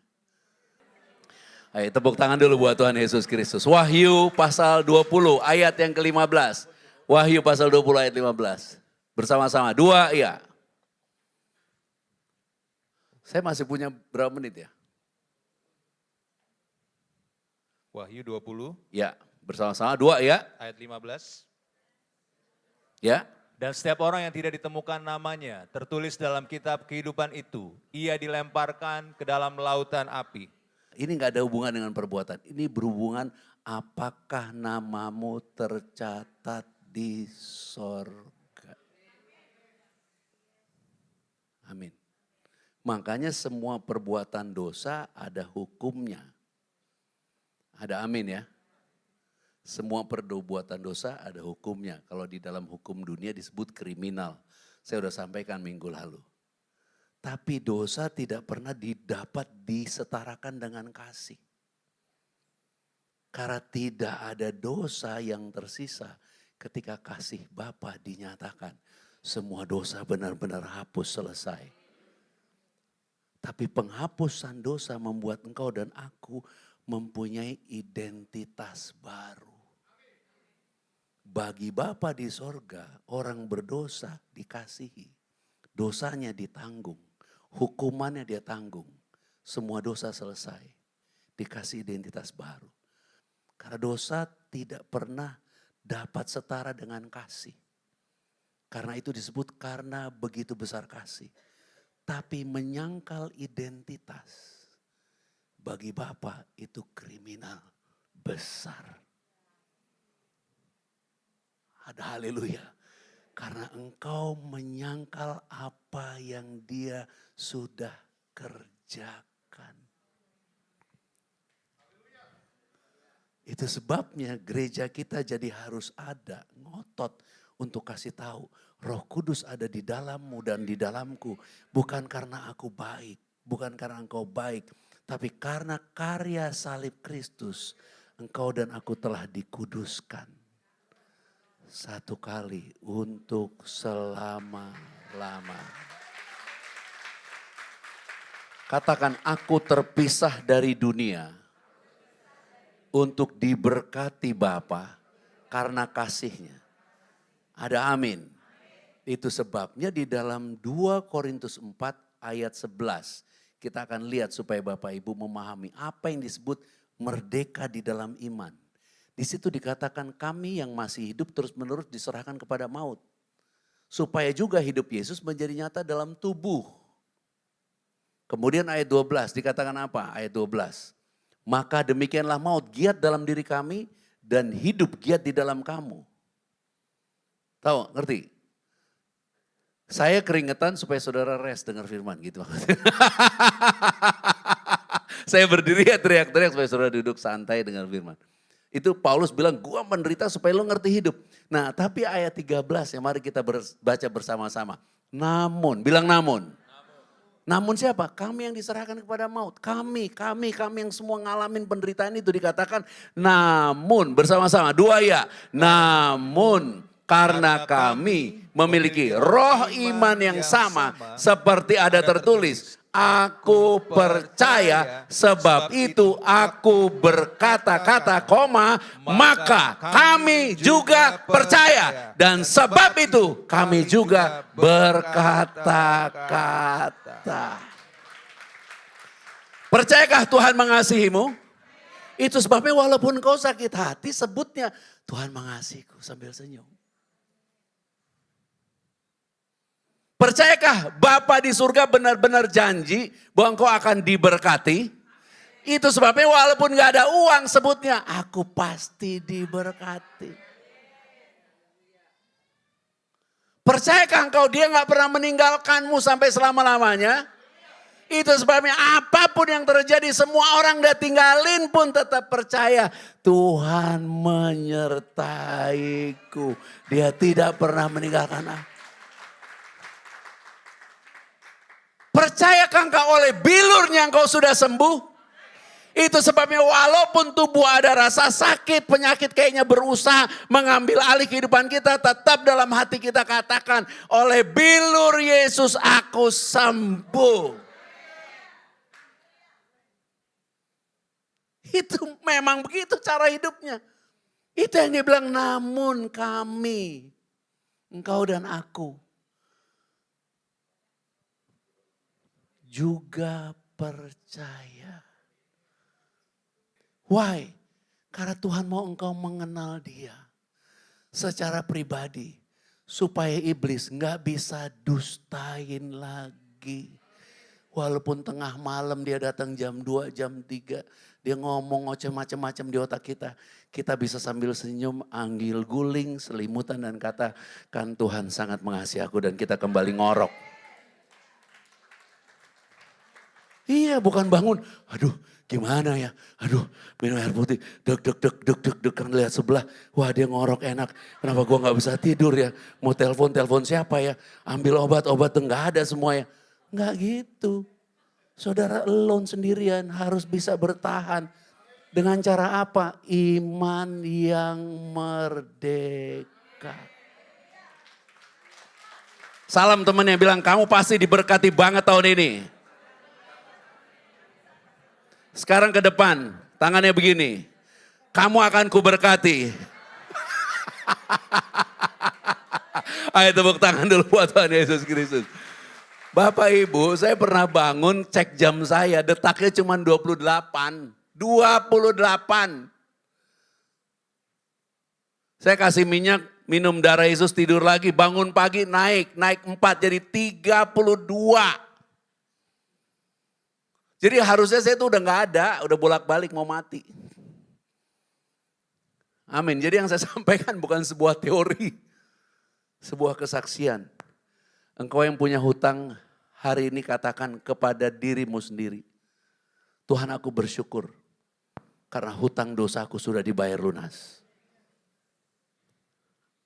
Ayo tepuk tangan dulu buat Tuhan Yesus Kristus. Wahyu pasal 20 ayat yang ke-15. Wahyu pasal 20 ayat 15. Bersama-sama. 2 ya. Saya masih punya berapa menit ya? Wahyu 20 Ya. Bersama-sama 2 ya. ayat 15. Ya. Dan setiap orang yang tidak ditemukan namanya tertulis dalam kitab kehidupan itu, ia dilemparkan ke dalam lautan api. Ini gak ada hubungan dengan perbuatan. Ini berhubungan apakah namamu tercatat di sorga. Amin. Makanya semua perbuatan dosa ada hukumnya. Ada amin ya. Semua perbuatan dosa ada hukumnya. Kalau di dalam hukum dunia disebut kriminal. Saya sudah sampaikan minggu lalu. Tapi dosa tidak pernah didapat disetarakan dengan kasih. Karena tidak ada dosa yang tersisa ketika kasih Bapa dinyatakan. Semua dosa benar-benar hapus selesai. Tapi penghapusan dosa membuat engkau dan aku mempunyai identitas baru. Bagi Bapa di sorga, orang berdosa dikasihi. Dosanya ditanggung, hukumannya dia tanggung. Semua dosa selesai, dikasih identitas baru. Karena dosa tidak pernah dapat setara dengan kasih. Karena itu disebut karena begitu besar kasih. Tapi menyangkal identitas. bagi Bapa itu kriminal besar. Ada haleluya. Karena engkau menyangkal apa yang Dia sudah kerjakan. Itu sebabnya gereja kita jadi harus ada, ngotot untuk kasih tahu. Roh Kudus ada di dalammu dan di dalamku. Bukan karena aku baik, bukan karena engkau baik. Tapi karena karya salib Kristus, engkau dan aku telah dikuduskan. Satu kali untuk selama-lama. Katakan, aku terpisah dari dunia untuk diberkati Bapa karena kasih-Nya. Ada amin. Itu sebabnya di dalam 2 Korintus 4 ayat 11. Kita akan lihat supaya Bapak Ibu memahami apa yang disebut merdeka di dalam iman. Di situ dikatakan kami yang masih hidup terus menerus diserahkan kepada maut. Supaya juga hidup Yesus menjadi nyata dalam tubuh. Kemudian ayat 12 dikatakan apa? Ayat 12. Maka demikianlah maut giat dalam diri kami dan hidup giat di dalam kamu. Tahu, ngerti? Saya keringetan supaya saudara rest dengar firman gitu maksudnya. Saya berdiri ya teriak-teriak supaya saudara duduk santai dengar firman. Itu Paulus bilang, gua menderita supaya lo ngerti hidup. Nah tapi ayat 13 ya mari kita baca bersama-sama. Namun, bilang namun. Namun siapa? Kami yang diserahkan kepada maut. Kami yang semua ngalamin penderitaan itu dikatakan. Namun, bersama-sama, 2 ya. Namun, karena kami memiliki roh iman yang sama. Seperti ada tertulis. Aku percaya sebab itu aku berkata-kata koma maka kami juga percaya dan sebab itu kami juga berkata-kata. Percayakah Tuhan mengasihimu? Itu sebabnya walaupun kau sakit hati sebutnya Tuhan mengasihiku sambil senyum. Percayakah Bapa di surga benar-benar janji bahwa engkau akan diberkati? Itu sebabnya walaupun gak ada uang sebutnya, aku pasti diberkati. Percayakah engkau dia gak pernah meninggalkanmu sampai selama-lamanya? Itu sebabnya apapun yang terjadi semua orang dia tinggalin pun tetap percaya. Tuhan menyertaiku. Dia tidak pernah meninggalkan aku. Percayakah engkau oleh bilurnya engkau sudah sembuh? Itu sebabnya walaupun tubuh ada rasa sakit, penyakit kayaknya berusaha mengambil alih kehidupan kita. Tetap dalam hati kita katakan, oleh bilur Yesus aku sembuh. Itu memang begitu cara hidupnya. Itu yang dia bilang, namun kami, engkau dan aku. Juga percaya. Why? Karena Tuhan mau engkau mengenal dia secara pribadi. Supaya iblis gak bisa dustain lagi. Walaupun tengah malam dia datang jam 2, jam 3. Dia ngomong macam-macam di otak kita. Kita bisa sambil senyum, anggil guling, selimutan dan katakan Tuhan sangat mengasihi aku dan kita kembali ngorok. Iya bukan bangun, aduh gimana ya, aduh minum air putih, deg kan lihat sebelah, wah dia ngorok enak, kenapa gua gak bisa tidur ya, mau telepon siapa ya, ambil obat enggak ada semua ya. Enggak gitu, saudara alone sendirian harus bisa bertahan. Dengan cara apa? Iman yang merdeka. Salam teman yang bilang kamu pasti diberkati banget tahun ini. Sekarang ke depan, tangannya begini. Kamu akan kuberkati. Ayo tepuk tangan dulu buat Tuhan Yesus Kristus. Bapak Ibu, saya pernah bangun cek jam saya, detaknya cuma 28. 28. Saya kasih minyak, minum darah Yesus, tidur lagi, bangun pagi naik 4 jadi 32. Jadi harusnya saya tuh udah gak ada, udah bolak-balik mau mati. Amin. Jadi yang saya sampaikan bukan sebuah teori, sebuah kesaksian. Engkau yang punya hutang hari ini katakan kepada dirimu sendiri. Tuhan, aku bersyukur karena hutang dosaku sudah dibayar lunas.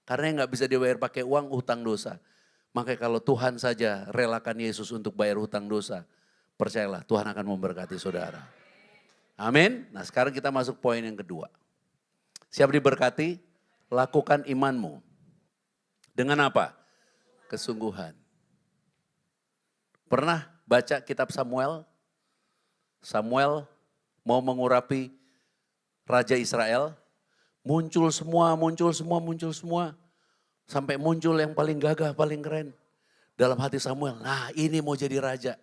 Karena yang gak bisa dibayar pakai uang, hutang dosa. Makanya kalau Tuhan saja relakan Yesus untuk bayar hutang dosa, percayalah Tuhan akan memberkati saudara. Amin. Nah sekarang kita masuk poin yang kedua. Siap diberkati? Lakukan imanmu. Dengan apa? Kesungguhan. Pernah baca kitab Samuel? Samuel mau mengurapi Raja Israel. Muncul semua. Sampai muncul yang paling gagah, paling keren. Dalam hati Samuel, nah ini mau jadi raja.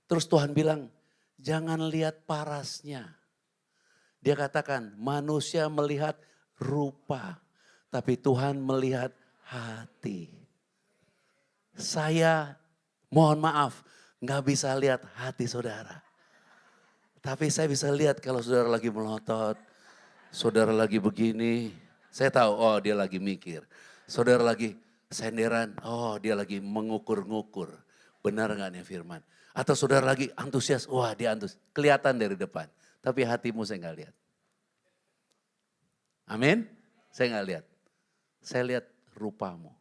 Terus Tuhan bilang, jangan lihat parasnya. Dia katakan, manusia melihat rupa, tapi Tuhan melihat hati. Saya mohon maaf, gak bisa lihat hati saudara. Tapi saya bisa lihat kalau saudara lagi melotot, saudara lagi begini. Saya tahu, oh dia lagi mikir. Saudara lagi senderan, oh dia lagi mengukur-ngukur. Benar gak nih firman? Atau saudara lagi antusias, wah dia antusias. Kelihatan dari depan, tapi hatimu saya gak lihat. Amin? Saya gak lihat. Saya lihat rupamu.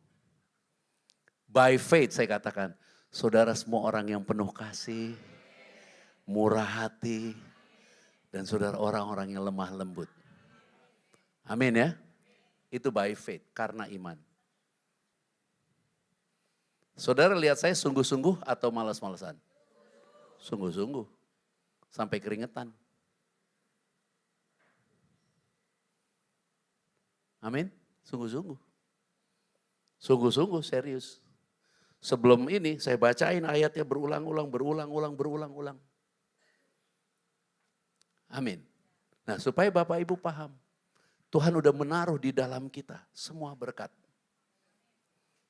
By faith saya katakan, saudara semua orang yang penuh kasih, murah hati, dan saudara orang-orang yang lemah lembut. Amin ya? Itu by faith, karena iman. Saudara lihat saya sungguh-sungguh atau malas-malasan? Sungguh-sungguh, sampai keringetan. Amin, sungguh-sungguh. Sungguh-sungguh serius. Sebelum ini saya bacain ayatnya berulang-ulang. Amin. Nah supaya Bapak Ibu paham. Tuhan udah menaruh di dalam kita semua berkat.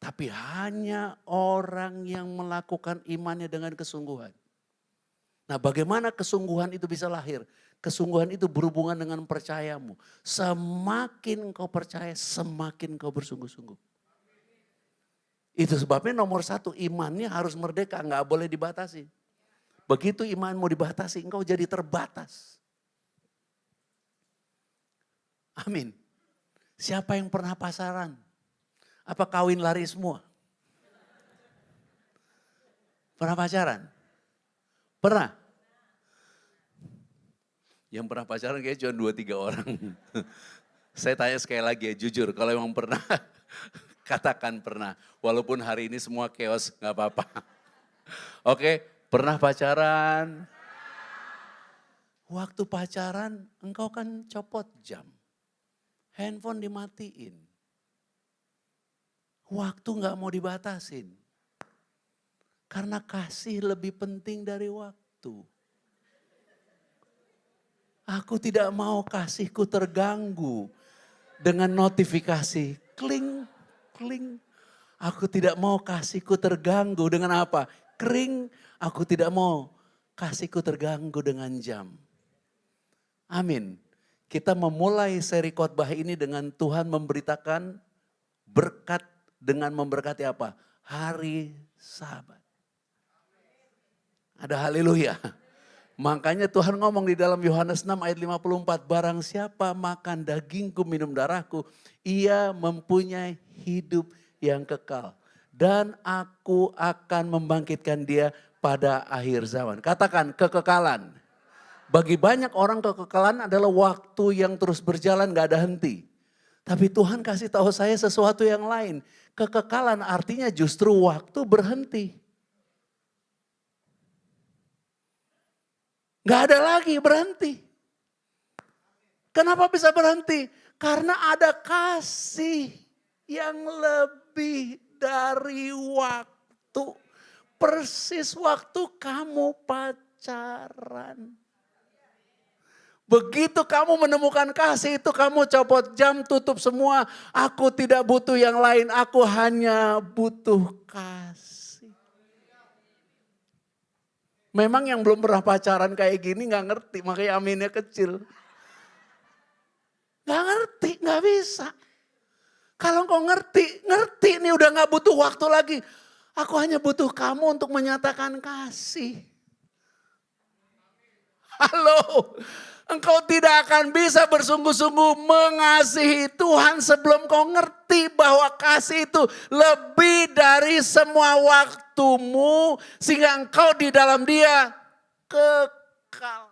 Tapi hanya orang yang melakukan imannya dengan kesungguhan. Nah bagaimana kesungguhan itu bisa lahir? Kesungguhan itu berhubungan dengan percayamu. Semakin kau percaya, semakin kau bersungguh-sungguh. Itu sebabnya nomor satu, imannya harus merdeka, nggak boleh dibatasi. Begitu imanmu dibatasi, engkau jadi terbatas. Amin. Siapa yang pernah pasaran? Apa kawin lari semua? Pernah pacaran? Pernah? Yang pernah pacaran kayaknya cuma 2-3 orang. Saya tanya sekali lagi ya, jujur. Kalau memang pernah, katakan pernah. Walaupun hari ini semua chaos, gak apa-apa. Oke, pernah pacaran? Waktu pacaran, engkau kan copot jam. Handphone dimatiin. Waktu gak mau dibatasin. Karena kasih lebih penting dari waktu. Aku tidak mau kasihku terganggu dengan notifikasi. Kling, kling. Aku tidak mau kasihku terganggu dengan apa? Kring. Aku tidak mau kasihku terganggu dengan jam. Amin. Kita memulai seri khotbah ini dengan Tuhan memberitakan berkat dengan memberkati apa? Hari Sabat. Ada haleluya. Makanya Tuhan ngomong di dalam Yohanes 6 ayat 54. Barang siapa makan dagingku minum darahku. Ia mempunyai hidup yang kekal. Dan aku akan membangkitkan dia pada akhir zaman. Katakan kekekalan. Bagi banyak orang kekekalan adalah waktu yang terus berjalan gak ada henti. Tapi Tuhan kasih tahu saya sesuatu yang lain. Kekekalan artinya justru waktu berhenti. Gak ada lagi berhenti. Kenapa bisa berhenti? Karena ada kasih yang lebih dari waktu. Persis waktu kamu pacaran. Begitu kamu menemukan kasih itu kamu copot jam, tutup semua. Aku tidak butuh yang lain, aku hanya butuh kasih. Memang yang belum pernah pacaran kayak gini gak ngerti, makanya aminnya kecil. Gak ngerti, gak bisa. Kalau engkau ngerti nih udah gak butuh waktu lagi. Aku hanya butuh kamu untuk menyatakan kasih. Halo, engkau tidak akan bisa bersungguh-sungguh mengasihi Tuhan sebelum kau ngerti bahwa kasih itu lebih dari semua waktumu. Sehingga engkau di dalam dia kekal.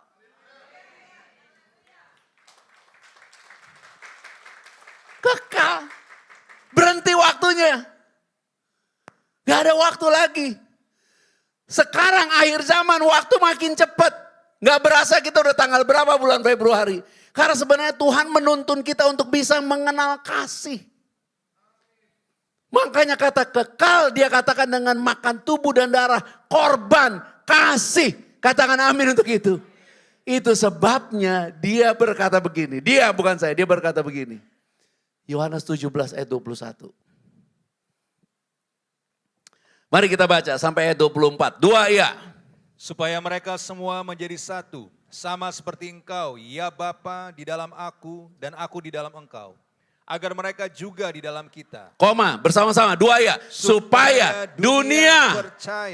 Kekal. Berhenti waktunya. Gak ada waktu lagi. Sekarang akhir zaman waktu makin cepat. Gak berasa kita udah tanggal berapa bulan Februari. Karena sebenarnya Tuhan menuntun kita untuk bisa mengenal kasih. Makanya kata kekal dia katakan dengan makan tubuh dan darah. Korban, kasih. Katakan amin untuk itu. Itu sebabnya dia berkata begini. Dia bukan saya, dia berkata begini. Yohanes 17 ayat 21. Mari kita baca sampai ayat 24. 2 ya. Supaya mereka semua menjadi satu, sama seperti engkau, ya Bapa, di dalam aku dan aku di dalam engkau. Agar mereka juga di dalam kita. Koma, bersama-sama. 2 ya. Supaya dunia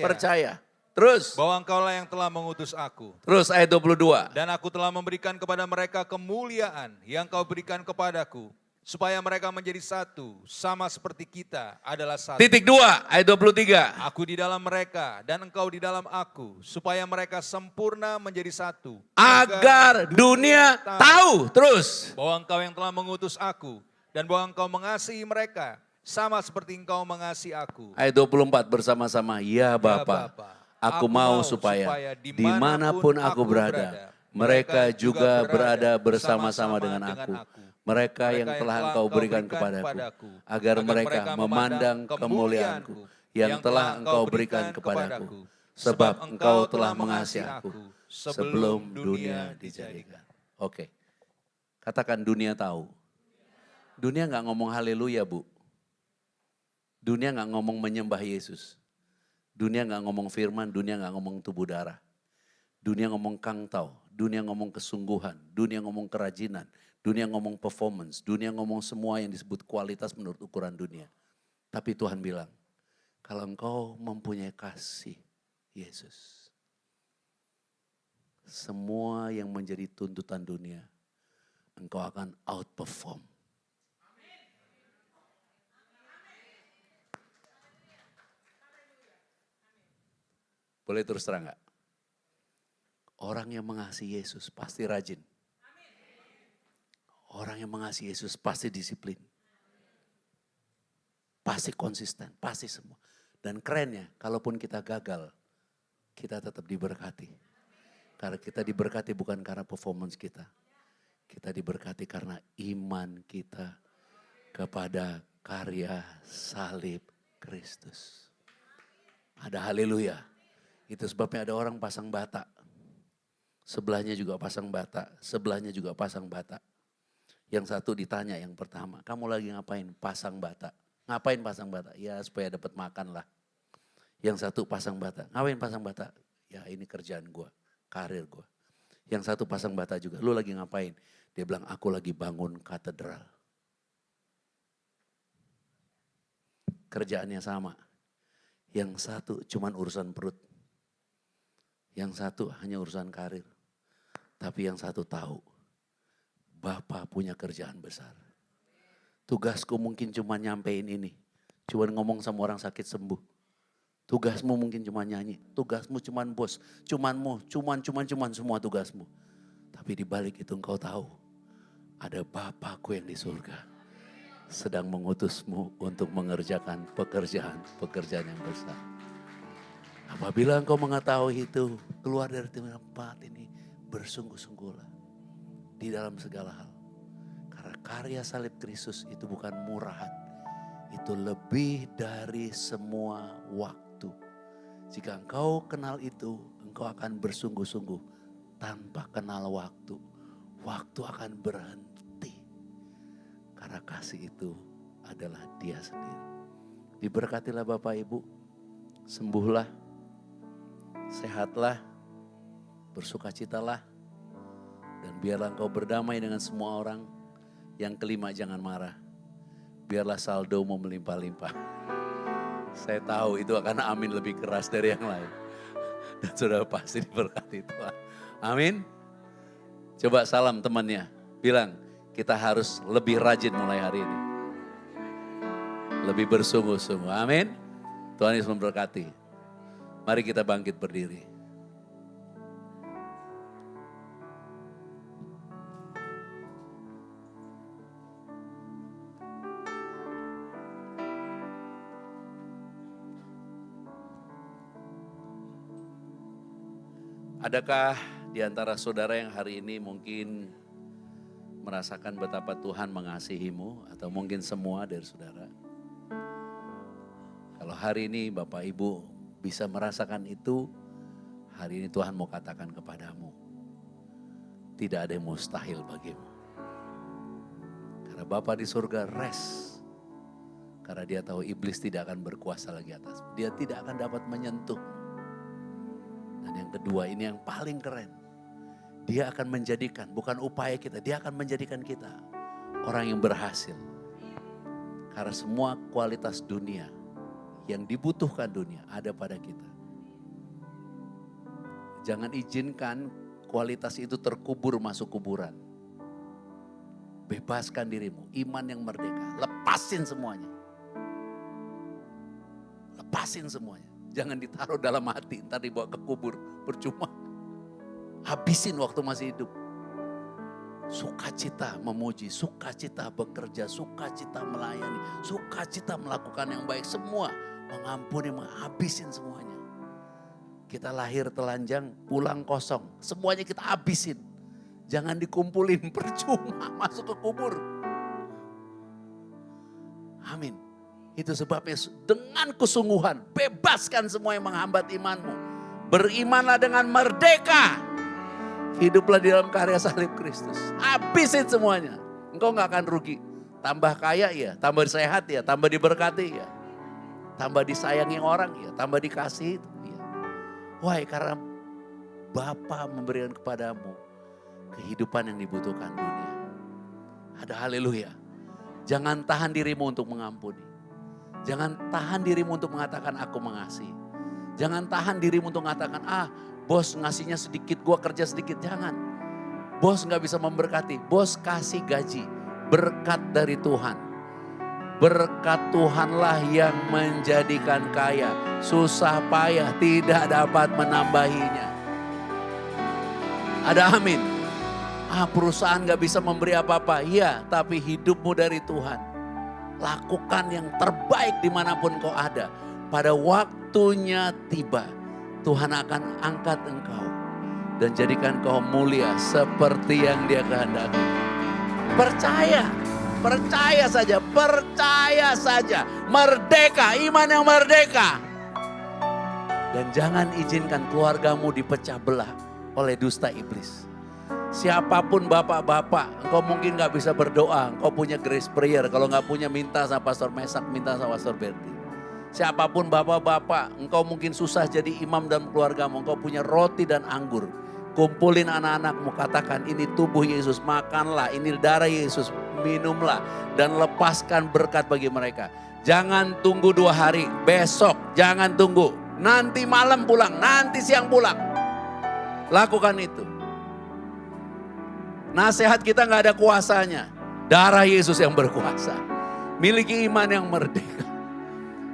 percaya. Terus. Bahwa engkaulah yang telah mengutus aku. Terus ayat 22. Dan aku telah memberikan kepada mereka kemuliaan yang kau berikan kepadaku. Supaya mereka menjadi satu, sama seperti kita adalah satu. Titik 2, ayat 23. Aku di dalam mereka dan engkau di dalam aku. Supaya mereka sempurna menjadi satu. Agar dunia tahu. Terus. Bahwa engkau yang telah mengutus aku. Dan bahwa engkau mengasihi mereka. Sama seperti engkau mengasihi aku. Ayat 24 bersama-sama. Ya Bapa, aku mau supaya dimanapun aku berada. Mereka juga berada bersama-sama dengan aku. Mereka yang telah engkau berikan kepadaku, agar mereka memandang kemuliaanku yang telah engkau berikan kepadaku. Sebab engkau telah mengasihi aku sebelum dunia dijadikan. Oke, katakan dunia tahu. Dunia gak ngomong haleluya Bu. Dunia gak ngomong menyembah Yesus. Dunia gak ngomong firman, dunia gak ngomong tubuh darah. Dunia ngomong kangtau, dunia ngomong kesungguhan, dunia ngomong kerajinan. Dunia ngomong performance, dunia ngomong semua yang disebut kualitas menurut ukuran dunia. Tapi Tuhan bilang, kalau engkau mempunyai kasih Yesus, semua yang menjadi tuntutan dunia, engkau akan outperform. Boleh terus terang gak? Orang yang mengasihi Yesus pasti rajin. Orang yang mengasihi Yesus pasti disiplin. Pasti konsisten, pasti semua. Dan kerennya, kalaupun kita gagal, kita tetap diberkati. Karena kita diberkati bukan karena performance kita. Kita diberkati karena iman kita kepada karya salib Kristus. Ada haleluya. Itu sebabnya ada orang pasang bata. Sebelahnya juga pasang bata, sebelahnya juga pasang bata. Yang satu ditanya yang pertama, kamu lagi ngapain? Pasang bata. Ngapain pasang bata? Ya supaya dapat makan lah. Yang satu pasang bata. Ngapain pasang bata? Ya ini kerjaan gue, karir gue. Yang satu pasang bata juga, lu lagi ngapain? Dia bilang aku lagi bangun katedral. Kerjaannya sama. Yang satu cuman urusan perut. Yang satu hanya urusan karir. Tapi yang satu tahu. Bapak punya kerjaan besar. Tugasku mungkin cuma nyampein ini. Cuma ngomong sama orang sakit sembuh. Tugasmu mungkin cuma nyanyi. Tugasmu cuma bos. Cuman semua tugasmu. Tapi di balik itu engkau tahu. Ada Bapakku yang di surga. Sedang mengutusmu untuk mengerjakan pekerjaan yang besar. Apabila engkau mengetahui itu. Keluar dari tempat ini. Bersungguh-sungguhlah. Di dalam segala hal. Karena karya salib Kristus itu bukan murahan. Itu lebih dari semua waktu. Jika engkau kenal itu, engkau akan bersungguh-sungguh tanpa kenal waktu. Waktu akan berhenti. Karena kasih itu adalah Dia sendiri. Diberkatilah Bapak Ibu. Sembuhlah. Sehatlah. bersukacitalah. Dan biarlah engkau berdamai dengan semua orang. Yang kelima, jangan marah. Biarlah saldomu melimpah-limpah. Saya tahu itu akan amin lebih keras dari yang lain. Dan saudara pasti diberkati Tuhan. Amin. Coba salam temannya. Bilang, kita harus lebih rajin mulai hari ini. Lebih bersungguh-sungguh. Amin. Tuhan Yesus memberkati. Mari kita bangkit berdiri. Adakah di antara saudara yang hari ini mungkin merasakan betapa Tuhan mengasihimu, atau mungkin semua dari saudara? Kalau hari ini Bapak Ibu bisa merasakan itu, hari ini Tuhan mau katakan kepadamu, tidak ada yang mustahil bagimu. Karena Bapa di surga rest, karena dia tahu iblis tidak akan berkuasa lagi atas. Dia tidak akan dapat menyentuh. Dan yang kedua, ini yang paling keren. Dia akan menjadikan, bukan upaya kita, dia akan menjadikan kita orang yang berhasil. Karena semua kualitas dunia yang dibutuhkan dunia ada pada kita. Jangan izinkan kualitas itu terkubur masuk kuburan. Bebaskan dirimu, iman yang merdeka. Lepasin semuanya. Lepasin semuanya. Jangan ditaruh dalam hati, ntar dibawa ke kubur, percuma. Habisin waktu masih hidup. Sukacita memuji, sukacita bekerja, sukacita melayani, sukacita melakukan yang baik. Semua mengampuni, menghabisin semuanya. Kita lahir telanjang, pulang kosong. Semuanya kita habisin. Jangan dikumpulin, percuma masuk ke kubur. Amin. Itu sebabnya dengan kesungguhan bebaskan semua yang menghambat imanmu. Berimanlah dengan merdeka. Hiduplah di dalam karya salib Kristus. Habisin semuanya. Engkau gak akan rugi. Tambah kaya ya, tambah sehat ya, tambah diberkati ya. Tambah disayangi orang ya, tambah dikasih itu ya. Why? Karena Bapa memberikan kepadamu kehidupan yang dibutuhkan dunia. Ada haleluya. Jangan tahan dirimu untuk mengampuni. Jangan tahan dirimu untuk mengatakan aku mengasihi. Jangan tahan dirimu untuk mengatakan bos ngasihnya sedikit, gua kerja sedikit. Jangan. Bos gak bisa memberkati. Bos kasih gaji. Berkat dari Tuhan. Berkat Tuhanlah yang menjadikan kaya. Susah payah tidak dapat menambahinya. Ada amin. Perusahaan gak bisa memberi apa-apa. Iya, tapi hidupmu dari Tuhan. Lakukan yang terbaik dimanapun kau ada. Pada waktunya tiba, Tuhan akan angkat engkau dan jadikan kau mulia seperti yang Dia kehendaki. Percaya, percaya saja, percaya saja. Merdeka, iman yang merdeka. Dan jangan izinkan keluargamu dipecah belah oleh dusta iblis. Siapapun bapak-bapak, engkau mungkin gak bisa berdoa, engkau punya grace prayer. Kalau gak punya, minta sama Pastor Mesak, minta sama Pastor Berti. Siapapun bapak-bapak, engkau mungkin susah jadi imam dalam keluargamu, engkau punya roti dan anggur. Kumpulin anak-anakmu, katakan ini tubuh Yesus, makanlah, ini darah Yesus, minumlah. Dan lepaskan berkat bagi mereka. Jangan tunggu 2 hari, besok jangan tunggu. Nanti malam pulang, nanti siang pulang. Lakukan itu. Nasihat kita gak ada kuasanya. Darah Yesus yang berkuasa. Miliki iman yang merdeka.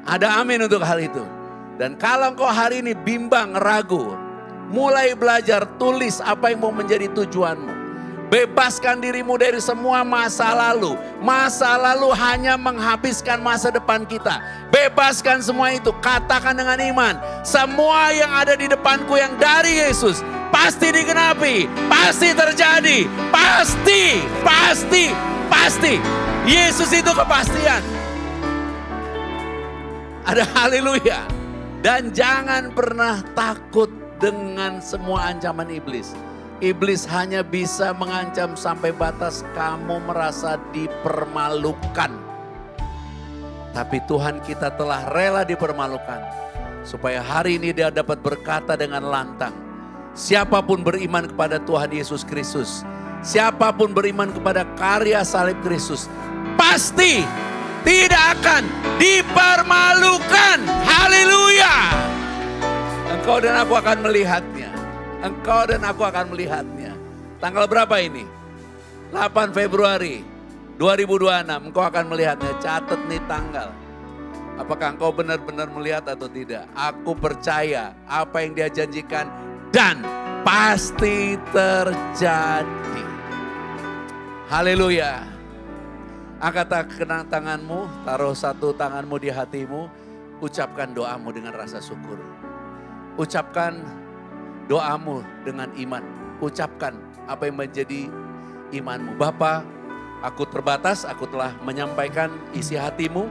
Ada amin untuk hal itu. Dan kalau engkau hari ini bimbang, ragu. Mulai belajar, tulis apa yang mau menjadi tujuanmu. Bebaskan dirimu dari semua masa lalu. Masa lalu hanya menghabiskan masa depan kita. Bebaskan semua itu. Katakan dengan iman. Semua yang ada di depanku yang dari Yesus. Pasti digenapi, pasti terjadi, pasti. Yesus itu kepastian. Ada haleluya. Dan jangan pernah takut dengan semua ancaman iblis. Iblis hanya bisa mengancam sampai batas kamu merasa dipermalukan. Tapi Tuhan kita telah rela dipermalukan. Supaya hari ini Dia dapat berkata dengan lantang. Siapapun beriman kepada Tuhan Yesus Kristus, siapapun beriman kepada karya salib Kristus, pasti tidak akan dipermalukan. Haleluya. Engkau dan aku akan melihatnya. Engkau dan aku akan melihatnya. Tanggal berapa ini? 8 Februari 2026. Engkau akan melihatnya. Catat nih tanggal. Apakah engkau benar-benar melihat atau tidak? Aku percaya apa yang dia janjikan dan pasti terjadi. Haleluya. Angkat tanganmu, taruh satu tanganmu di hatimu, ucapkan doamu dengan rasa syukur. Ucapkan doamu dengan iman. Ucapkan apa yang menjadi imanmu. Bapa, aku terbatas, aku telah menyampaikan isi hatimu,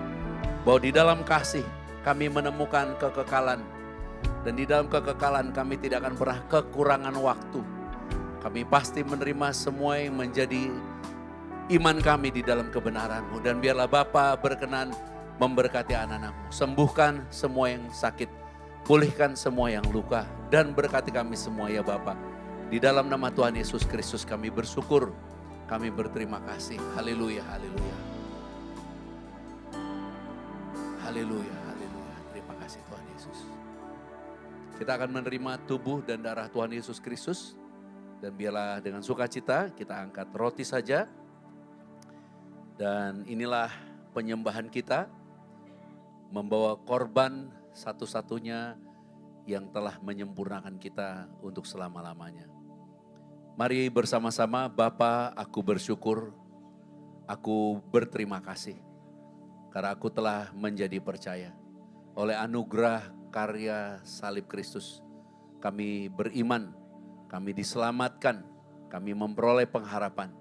bahwa di dalam kasih kami menemukan kekekalan. Dan di dalam kekekalan kami tidak akan pernah kekurangan waktu. Kami pasti menerima semua yang menjadi iman kami di dalam kebenaran-Mu. Dan biarlah Bapa berkenan memberkati anak-anak-Mu. Sembuhkan semua yang sakit. Pulihkan semua yang luka. Dan berkati kami semua ya Bapa. Di dalam nama Tuhan Yesus Kristus kami bersyukur. Kami berterima kasih. Haleluya, haleluya. Haleluya, haleluya. Terima kasih Tuhan Yesus. Kita akan menerima tubuh dan darah Tuhan Yesus Kristus. Dan biarlah dengan sukacita kita angkat roti saja. Dan inilah penyembahan kita, membawa korban satu-satunya yang telah menyempurnakan kita untuk selama-lamanya. Mari bersama-sama, Bapa, aku bersyukur, aku berterima kasih, karena aku telah menjadi percaya. Oleh anugerah karya salib Kristus, kami beriman, kami diselamatkan, kami memperoleh pengharapan.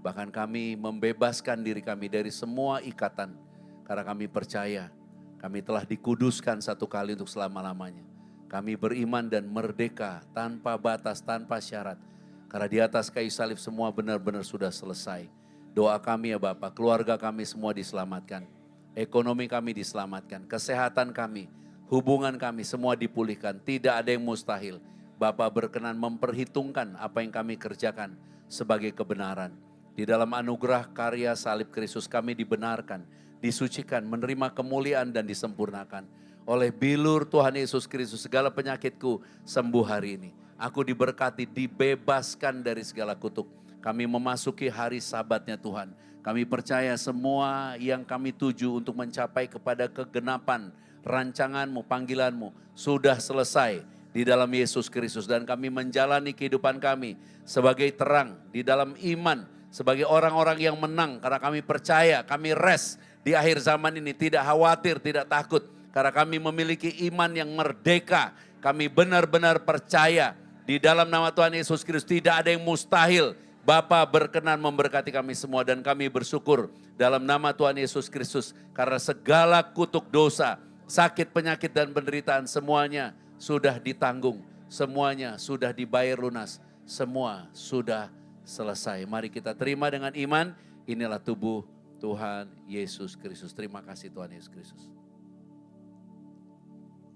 Bahkan kami membebaskan diri kami dari semua ikatan. Karena kami percaya, kami telah dikuduskan satu kali untuk selama-lamanya. Kami beriman dan merdeka tanpa batas, tanpa syarat. Karena di atas kayu salib semua benar-benar sudah selesai. Doa kami ya Bapak, keluarga kami semua diselamatkan. Ekonomi kami diselamatkan, kesehatan kami, hubungan kami semua dipulihkan. Tidak ada yang mustahil. Bapak berkenan memperhitungkan apa yang kami kerjakan sebagai kebenaran. Di dalam anugerah karya salib Kristus kami dibenarkan, disucikan, menerima kemuliaan dan disempurnakan. Oleh bilur Tuhan Yesus Kristus segala penyakitku sembuh hari ini. Aku diberkati, dibebaskan dari segala kutuk. Kami memasuki hari sabatnya Tuhan. Kami percaya semua yang kami tuju untuk mencapai kepada kegenapan rancangan-Mu, panggilan-Mu sudah selesai di dalam Yesus Kristus. Dan kami menjalani kehidupan kami sebagai terang di dalam iman. Sebagai orang-orang yang menang, karena kami percaya, kami rest di akhir zaman ini. Tidak khawatir, tidak takut. Karena kami memiliki iman yang merdeka. Kami benar-benar percaya di dalam nama Tuhan Yesus Kristus tidak ada yang mustahil. Bapa berkenan memberkati kami semua dan kami bersyukur dalam nama Tuhan Yesus Kristus. Karena segala kutuk dosa, sakit, penyakit dan penderitaan semuanya sudah ditanggung. Semuanya sudah dibayar lunas. Semua sudah selesai. Mari kita terima dengan iman. Inilah tubuh Tuhan Yesus Kristus. Terima kasih Tuhan Yesus Kristus.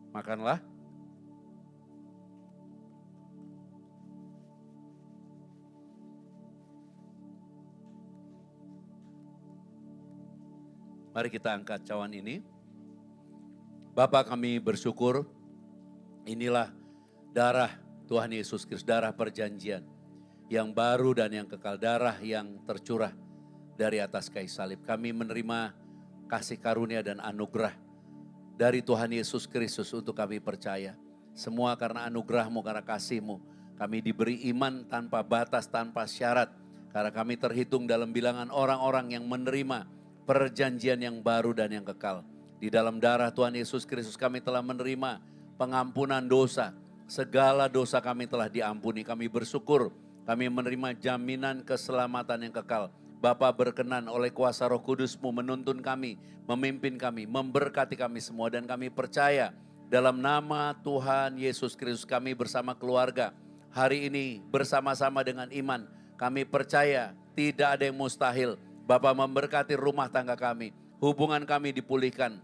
Makanlah. Mari kita angkat cawan ini. Bapa, kami bersyukur. Inilah darah Tuhan Yesus Kristus, darah perjanjian yang baru dan yang kekal, darah yang tercurah dari atas kayu salib. Kami menerima kasih karunia dan anugerah dari Tuhan Yesus Kristus untuk kami percaya. Semua karena anugerah-Mu, karena kasih-Mu. Kami diberi iman tanpa batas, tanpa syarat. Karena kami terhitung dalam bilangan orang-orang yang menerima perjanjian yang baru dan yang kekal. Di dalam darah Tuhan Yesus Kristus kami telah menerima pengampunan dosa. Segala dosa kami telah diampuni. Kami bersyukur. Kami menerima jaminan keselamatan yang kekal. Bapa berkenan oleh kuasa Roh Kudus-Mu menuntun kami, memimpin kami, memberkati kami semua. Dan kami percaya dalam nama Tuhan Yesus Kristus kami bersama keluarga. Hari ini bersama-sama dengan iman. Kami percaya tidak ada yang mustahil. Bapa memberkati rumah tangga kami. Hubungan kami dipulihkan.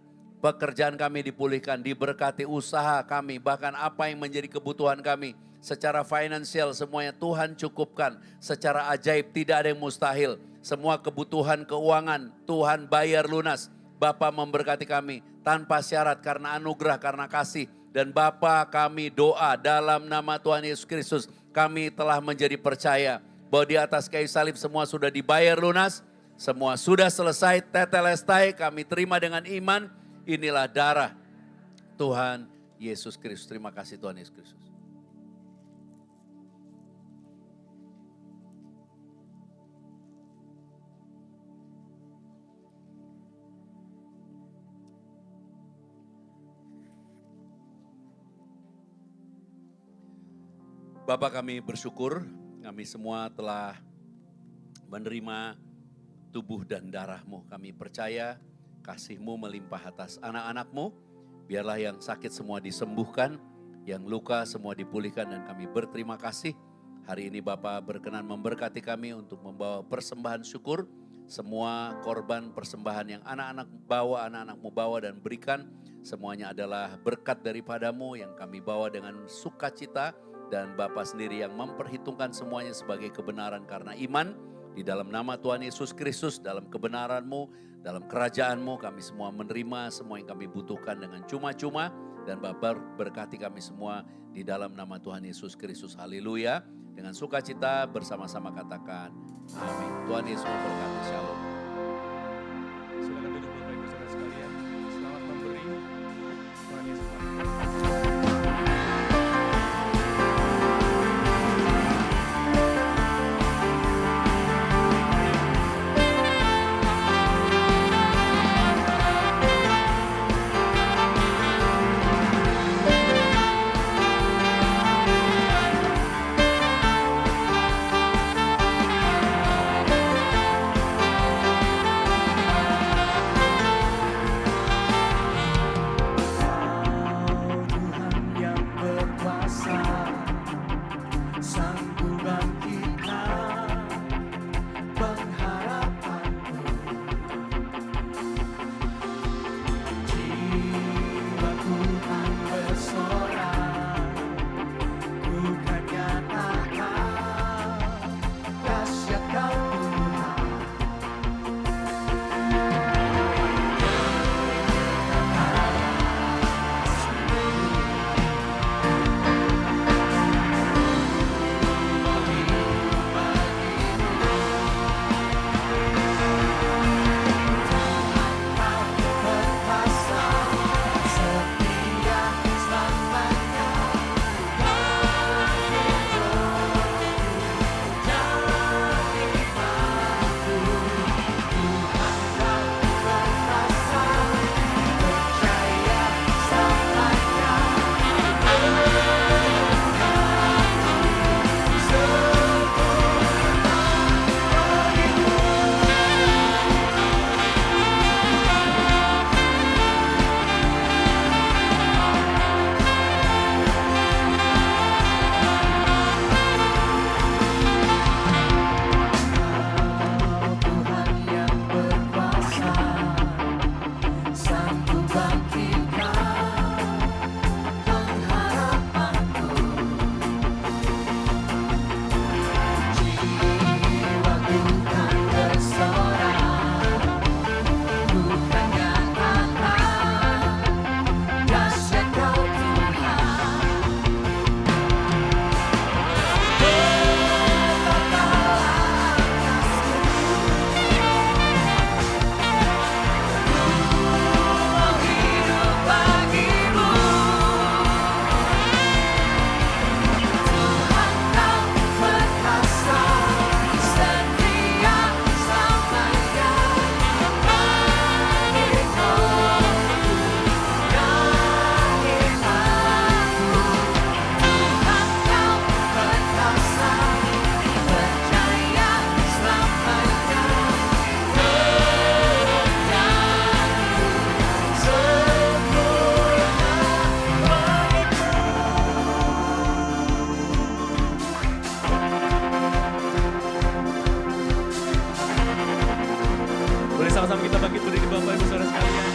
pekerjaan kami dipulihkan, diberkati usaha kami, bahkan apa yang menjadi kebutuhan kami. Secara finansial semuanya Tuhan cukupkan, secara ajaib tidak ada yang mustahil. Semua kebutuhan keuangan Tuhan bayar lunas. Bapa memberkati kami tanpa syarat karena anugerah, karena kasih. Dan Bapa kami doa dalam nama Tuhan Yesus Kristus, kami telah menjadi percaya bahwa di atas kayu salib semua sudah dibayar lunas, semua sudah selesai, tetelestai, kami terima dengan iman. Inilah darah Tuhan Yesus Kristus. Terima kasih Tuhan Yesus Kristus. Bapak kami bersyukur, kami semua telah menerima tubuh dan darah-Mu. Kami percaya kasih-Mu melimpah atas anak-anak-Mu. Biarlah yang sakit semua disembuhkan, yang luka semua dipulihkan, dan kami berterima kasih. Hari ini Bapak berkenan memberkati kami untuk membawa persembahan syukur. Semua korban persembahan yang anak-anak bawa, anak-anak-Mu bawa dan berikan, semuanya adalah berkat daripada-Mu yang kami bawa dengan sukacita. Dan Bapa sendiri yang memperhitungkan semuanya sebagai kebenaran karena iman. Di dalam nama Tuhan Yesus Kristus, dalam kebenaran-Mu, dalam kerajaan-Mu, kami semua menerima semua yang kami butuhkan dengan cuma-cuma. Dan Bapa berkati kami semua di dalam nama Tuhan Yesus Kristus. Haleluya. Dengan sukacita bersama-sama katakan amin. Tuhan Yesus memberkati. Shalom. Silakan duduk Bapak Ibu Saudara sekalian. Selamat memberi. Tuhan Yesus memberkati. Sama-sama kita bangkit berdiri Bapak Ibu Saudara sekalian.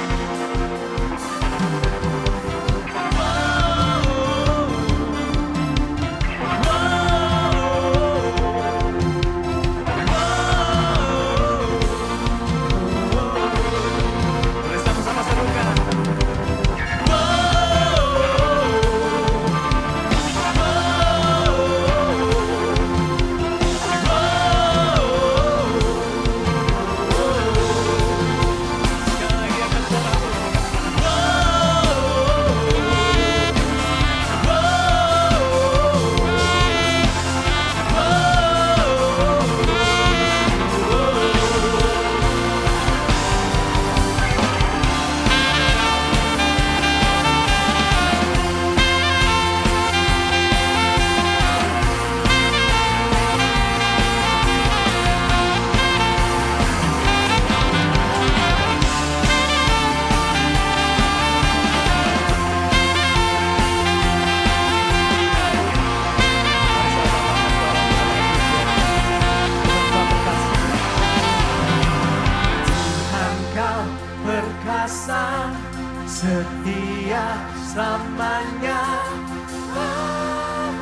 setia selamanya.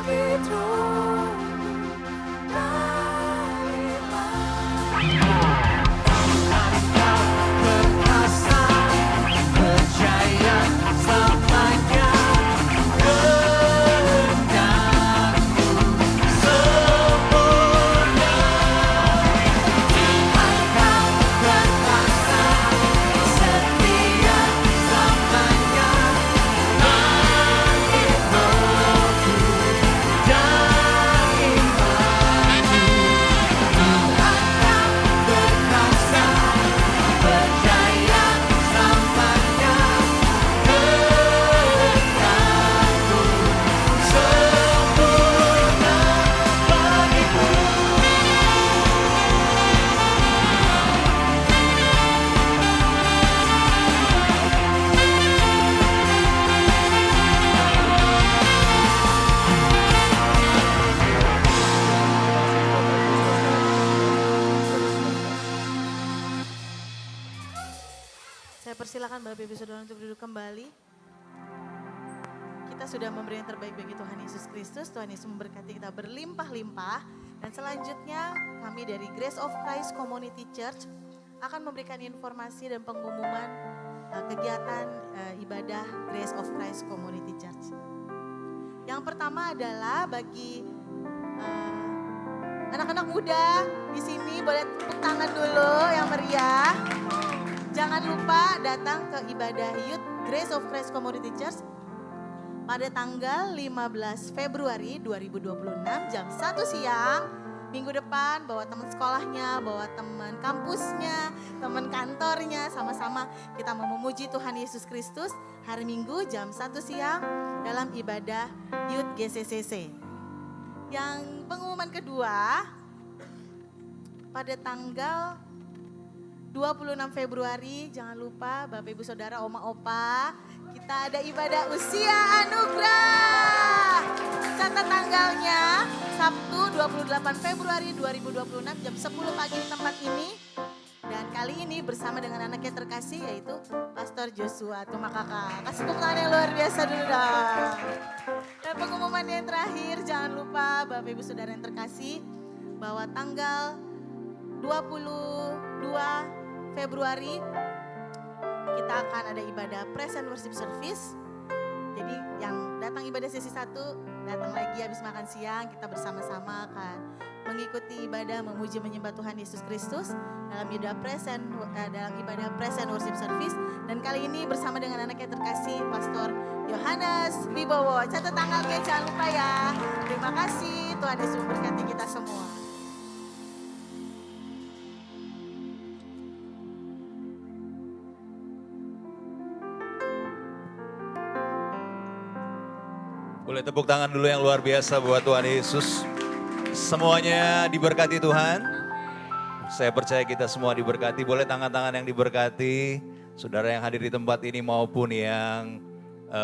Begitu Tuhan kau perkasa, percaya selamanya. Kehendakmu sempurna. Tuhan kau perkasa, setia selamanya. Bangkit rohku dan imanku. Tuhan kau perkasa, percaya selamanya. Kehendakmu sempurna bagiku. Saya persilakan Bapak Ibu Saudara untuk duduk kembali. Kita sudah memberi yang terbaik bagi Tuhan Yesus Kristus. Tuhan Yesus memberkati kita berlimpah-limpah. Dan selanjutnya kami dari Grace of Christ Community Church akan memberikan informasi dan pengumuman kegiatan ibadah Grace of Christ Community Church. Yang pertama adalah bagi anak-anak muda di sini, boleh tepuk tangan dulu yang meriah. Jangan lupa datang ke ibadah Youth Grace of Christ Community Church pada tanggal 15 Februari 2026 jam 1 siang. Minggu depan bawa teman sekolahnya, bawa teman kampusnya, teman kantornya. Sama-sama kita mau memuji Tuhan Yesus Kristus hari Minggu jam 1 siang dalam ibadah Youth GCCC. Yang pengumuman kedua pada tanggal 26 Februari, jangan lupa Bapak Ibu Saudara, Oma Opa, kita ada ibadah usia anugerah. Catat tanggalnya, Sabtu 28 Februari 2026 jam 10 pagi di tempat ini. Dan kali ini bersama dengan anaknya terkasih yaitu Pastor Joshua. Tuh kakak, kasih tepuk tangan yang luar biasa dulu dong. Dan pengumuman yang terakhir, jangan lupa Bapak Ibu Saudara yang terkasih, bahwa tanggal 22 Februari kita akan ada ibadah Praise and Worship Service. Jadi yang datang ibadah sesi 1, datang lagi habis makan siang, kita bersama-sama akan mengikuti ibadah memuji menyembah Tuhan Yesus Kristus dalam ibadah Praise and Worship Service. Dan kali ini bersama dengan anak yang terkasih Pastor Yohanes Wibowo. Catat tanggalnya jangan lupa ya. Terima kasih, Tuhan Yesus memberkati kita semua. Boleh tepuk tangan dulu yang luar biasa buat Tuhan Yesus. Semuanya diberkati Tuhan. Saya percaya kita semua diberkati. Boleh tangan-tangan yang diberkati. Saudara yang hadir di tempat ini maupun yang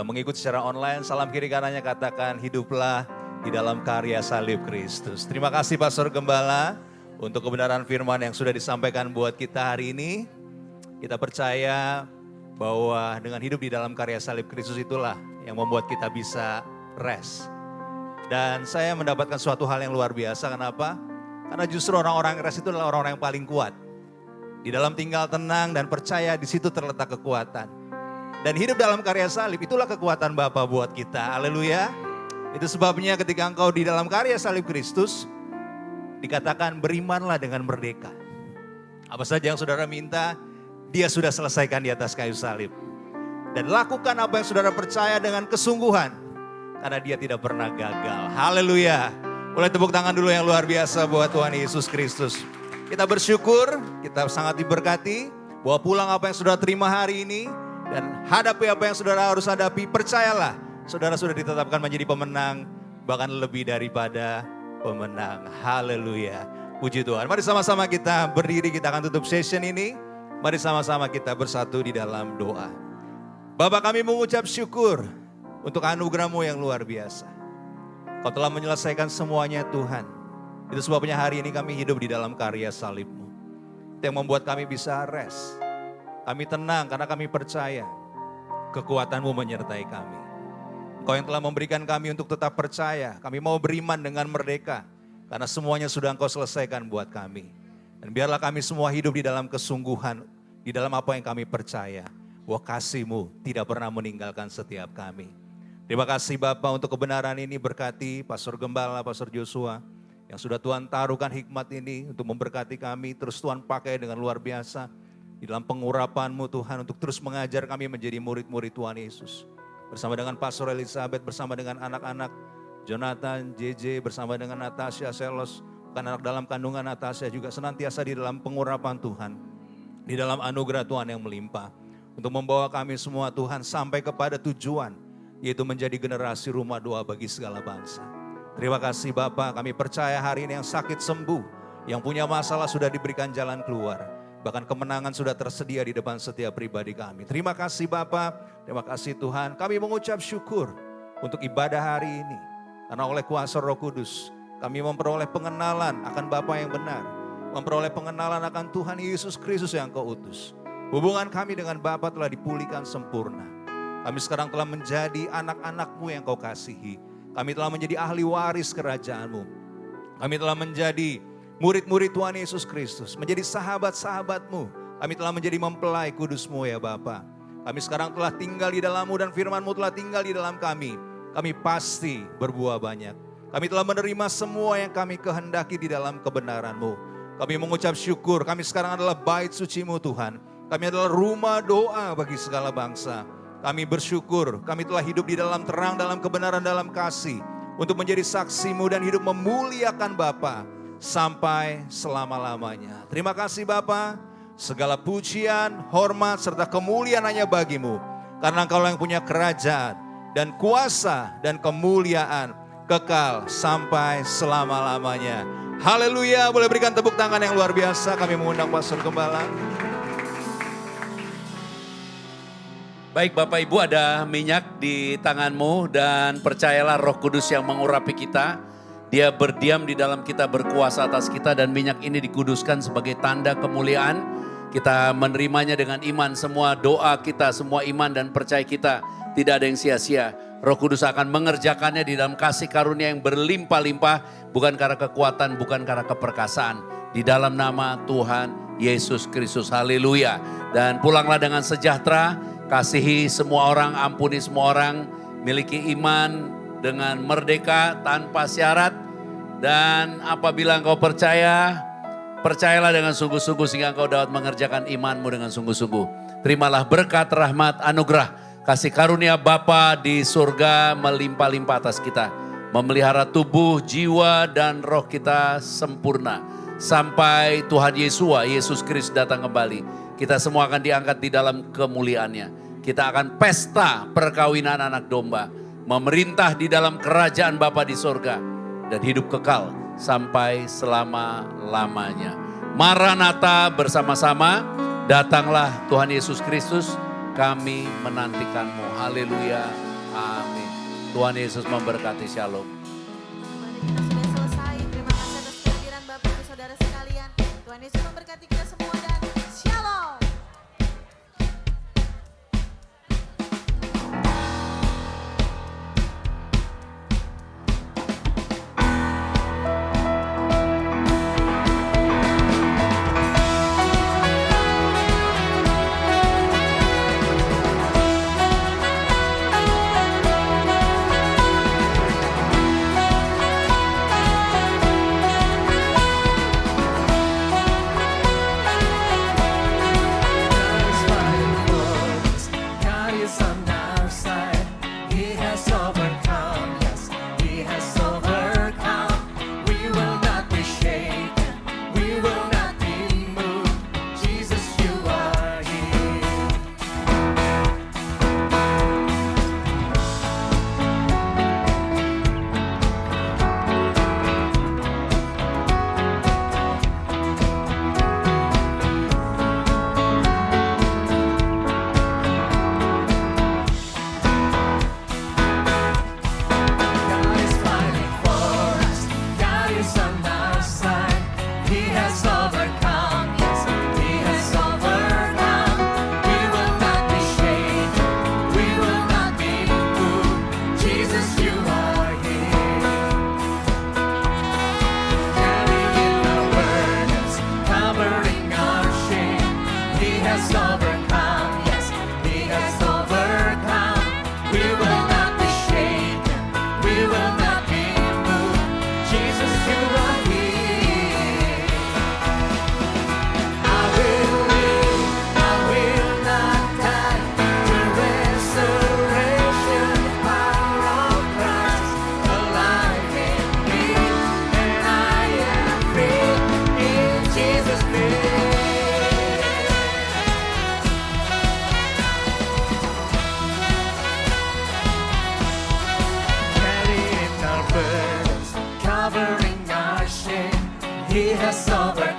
mengikuti secara online. Salam kiri kanannya katakan hiduplah di dalam karya salib Kristus. Terima kasih Pastor Gembala untuk kebenaran firman yang sudah disampaikan buat kita hari ini. Kita percaya bahwa dengan hidup di dalam karya salib Kristus itulah yang membuat kita bisa rest. Dan saya mendapatkan suatu hal yang luar biasa. Kenapa? Karena justru orang-orang rest itu adalah orang-orang yang paling kuat. Di dalam tinggal tenang dan percaya, di situ terletak kekuatan. Dan hidup dalam karya salib itulah kekuatan Bapa buat kita. Haleluya. Itu sebabnya ketika engkau di dalam karya salib Kristus, dikatakan berimanlah dengan merdeka. Apa saja yang saudara minta, Dia sudah selesaikan di atas kayu salib. Dan lakukan apa yang saudara percaya dengan kesungguhan. Karena Dia tidak pernah gagal. Haleluya. Boleh tepuk tangan dulu yang luar biasa buat Tuhan Yesus Kristus. Kita bersyukur, kita sangat diberkati. Bawa pulang apa yang saudara terima hari ini. Dan hadapi apa yang saudara harus hadapi. Percayalah, saudara sudah ditetapkan menjadi pemenang. Bahkan lebih daripada pemenang. Haleluya. Puji Tuhan. Mari sama-sama kita berdiri, kita akan tutup session ini. Mari sama-sama kita bersatu di dalam doa. Bapa, kami mengucap syukur untuk anugerah-Mu yang luar biasa. Kau telah menyelesaikan semuanya Tuhan. Itu sebabnya hari ini kami hidup di dalam karya salib-Mu. Itu yang membuat kami bisa rest. Kami tenang karena kami percaya. kekuatan-Mu menyertai kami. Engkau yang telah memberikan kami untuk tetap percaya, kami mau beriman dengan merdeka, karena semuanya sudah Engkau selesaikan buat kami. Dan biarlah kami semua hidup di dalam kesungguhan, di dalam apa yang kami percaya, bahwa kasih-Mu tidak pernah meninggalkan setiap kami. Terima kasih Bapa untuk kebenaran ini, berkati Pastor Gembala, Pastor Joshua, yang sudah Tuhan taruhkan hikmat ini untuk memberkati kami, terus Tuhan pakai dengan luar biasa di dalam pengurapan-Mu Tuhan untuk terus mengajar kami menjadi murid-murid Tuhan Yesus. Bersama dengan Pastor Elizabeth, bersama dengan anak-anak Jonathan, JJ, bersama dengan Natasha, Selos, bukan anak dalam kandungan Natasha, juga senantiasa di dalam pengurapan Tuhan, di dalam anugerah Tuhan yang melimpah, untuk membawa kami semua Tuhan sampai kepada tujuan, yaitu menjadi generasi rumah doa bagi segala bangsa. Terima kasih Bapa, kami percaya hari ini yang sakit sembuh, yang punya masalah sudah diberikan jalan keluar, bahkan kemenangan sudah tersedia di depan setiap pribadi kami. Terima kasih Bapa, terima kasih Tuhan. Kami mengucap syukur untuk ibadah hari ini, karena oleh kuasa Roh Kudus kami memperoleh pengenalan akan Bapa yang benar, memperoleh pengenalan akan Tuhan Yesus Kristus yang Kau utus. Hubungan kami dengan Bapa telah dipulihkan sempurna. Kami sekarang telah menjadi anak-anak-Mu yang Kau kasihi. Kami telah menjadi ahli waris kerajaan-Mu. Kami telah menjadi murid-murid Tuhan Yesus Kristus, menjadi sahabat-sahabat-Mu. Kami telah menjadi mempelai kudus-Mu ya Bapa. Kami sekarang telah tinggal di dalam-Mu dan firman-Mu telah tinggal di dalam kami. Kami pasti berbuah banyak. Kami telah menerima semua yang kami kehendaki di dalam kebenaran-Mu. Kami mengucap syukur, kami sekarang adalah bait suci-Mu Tuhan. Kami adalah rumah doa bagi segala bangsa. Kami bersyukur, kami telah hidup di dalam terang, dalam kebenaran, dalam kasih. Untuk menjadi saksi-Mu dan hidup memuliakan Bapa sampai selama-lamanya. Terima kasih Bapa, segala pujian, hormat, serta kemuliaan hanya bagi-Mu. Karena Engkau yang punya kerajaan dan kuasa dan kemuliaan kekal sampai selama-lamanya. Haleluya, boleh berikan tepuk tangan yang luar biasa. Kami mengundang Pastor Gembala. Baik Bapak Ibu, ada minyak di tanganmu dan percayalah Roh Kudus yang mengurapi kita. Dia berdiam di dalam kita, berkuasa atas kita, dan minyak ini dikuduskan sebagai tanda kemuliaan. Kita menerimanya dengan iman, semua doa kita, semua iman dan percaya kita tidak ada yang sia-sia. Roh Kudus akan mengerjakannya di dalam kasih karunia yang berlimpah-limpah, bukan karena kekuatan, bukan karena keperkasaan. Di dalam nama Tuhan Yesus Kristus, haleluya. Dan pulanglah dengan sejahtera. Kasihi semua orang, ampuni semua orang, miliki iman dengan merdeka tanpa syarat. Dan apabila engkau percaya, percayalah dengan sungguh-sungguh sehingga engkau dapat mengerjakan imanmu dengan sungguh-sungguh. Terimalah berkat, rahmat, anugerah, kasih karunia Bapa di surga melimpah-limpah atas kita. Memelihara tubuh, jiwa, dan roh kita sempurna. Sampai Tuhan Yesus Kristus datang kembali. Kita semua akan diangkat di dalam kemuliaannya. Kita akan pesta perkawinan anak domba. Memerintah di dalam kerajaan Bapa di surga. Dan hidup kekal sampai selama-lamanya. Maranatha bersama-sama. Datanglah Tuhan Yesus Kristus. Kami menantikanmu. Haleluya. Amin. Tuhan Yesus memberkati. Shalom. Kita sudah selesai. Terima kasih atas kehadiran Bapak Ibu Saudara sekalian. Tuhan Yesus memberkati kita semua dan shalom. He has overcome.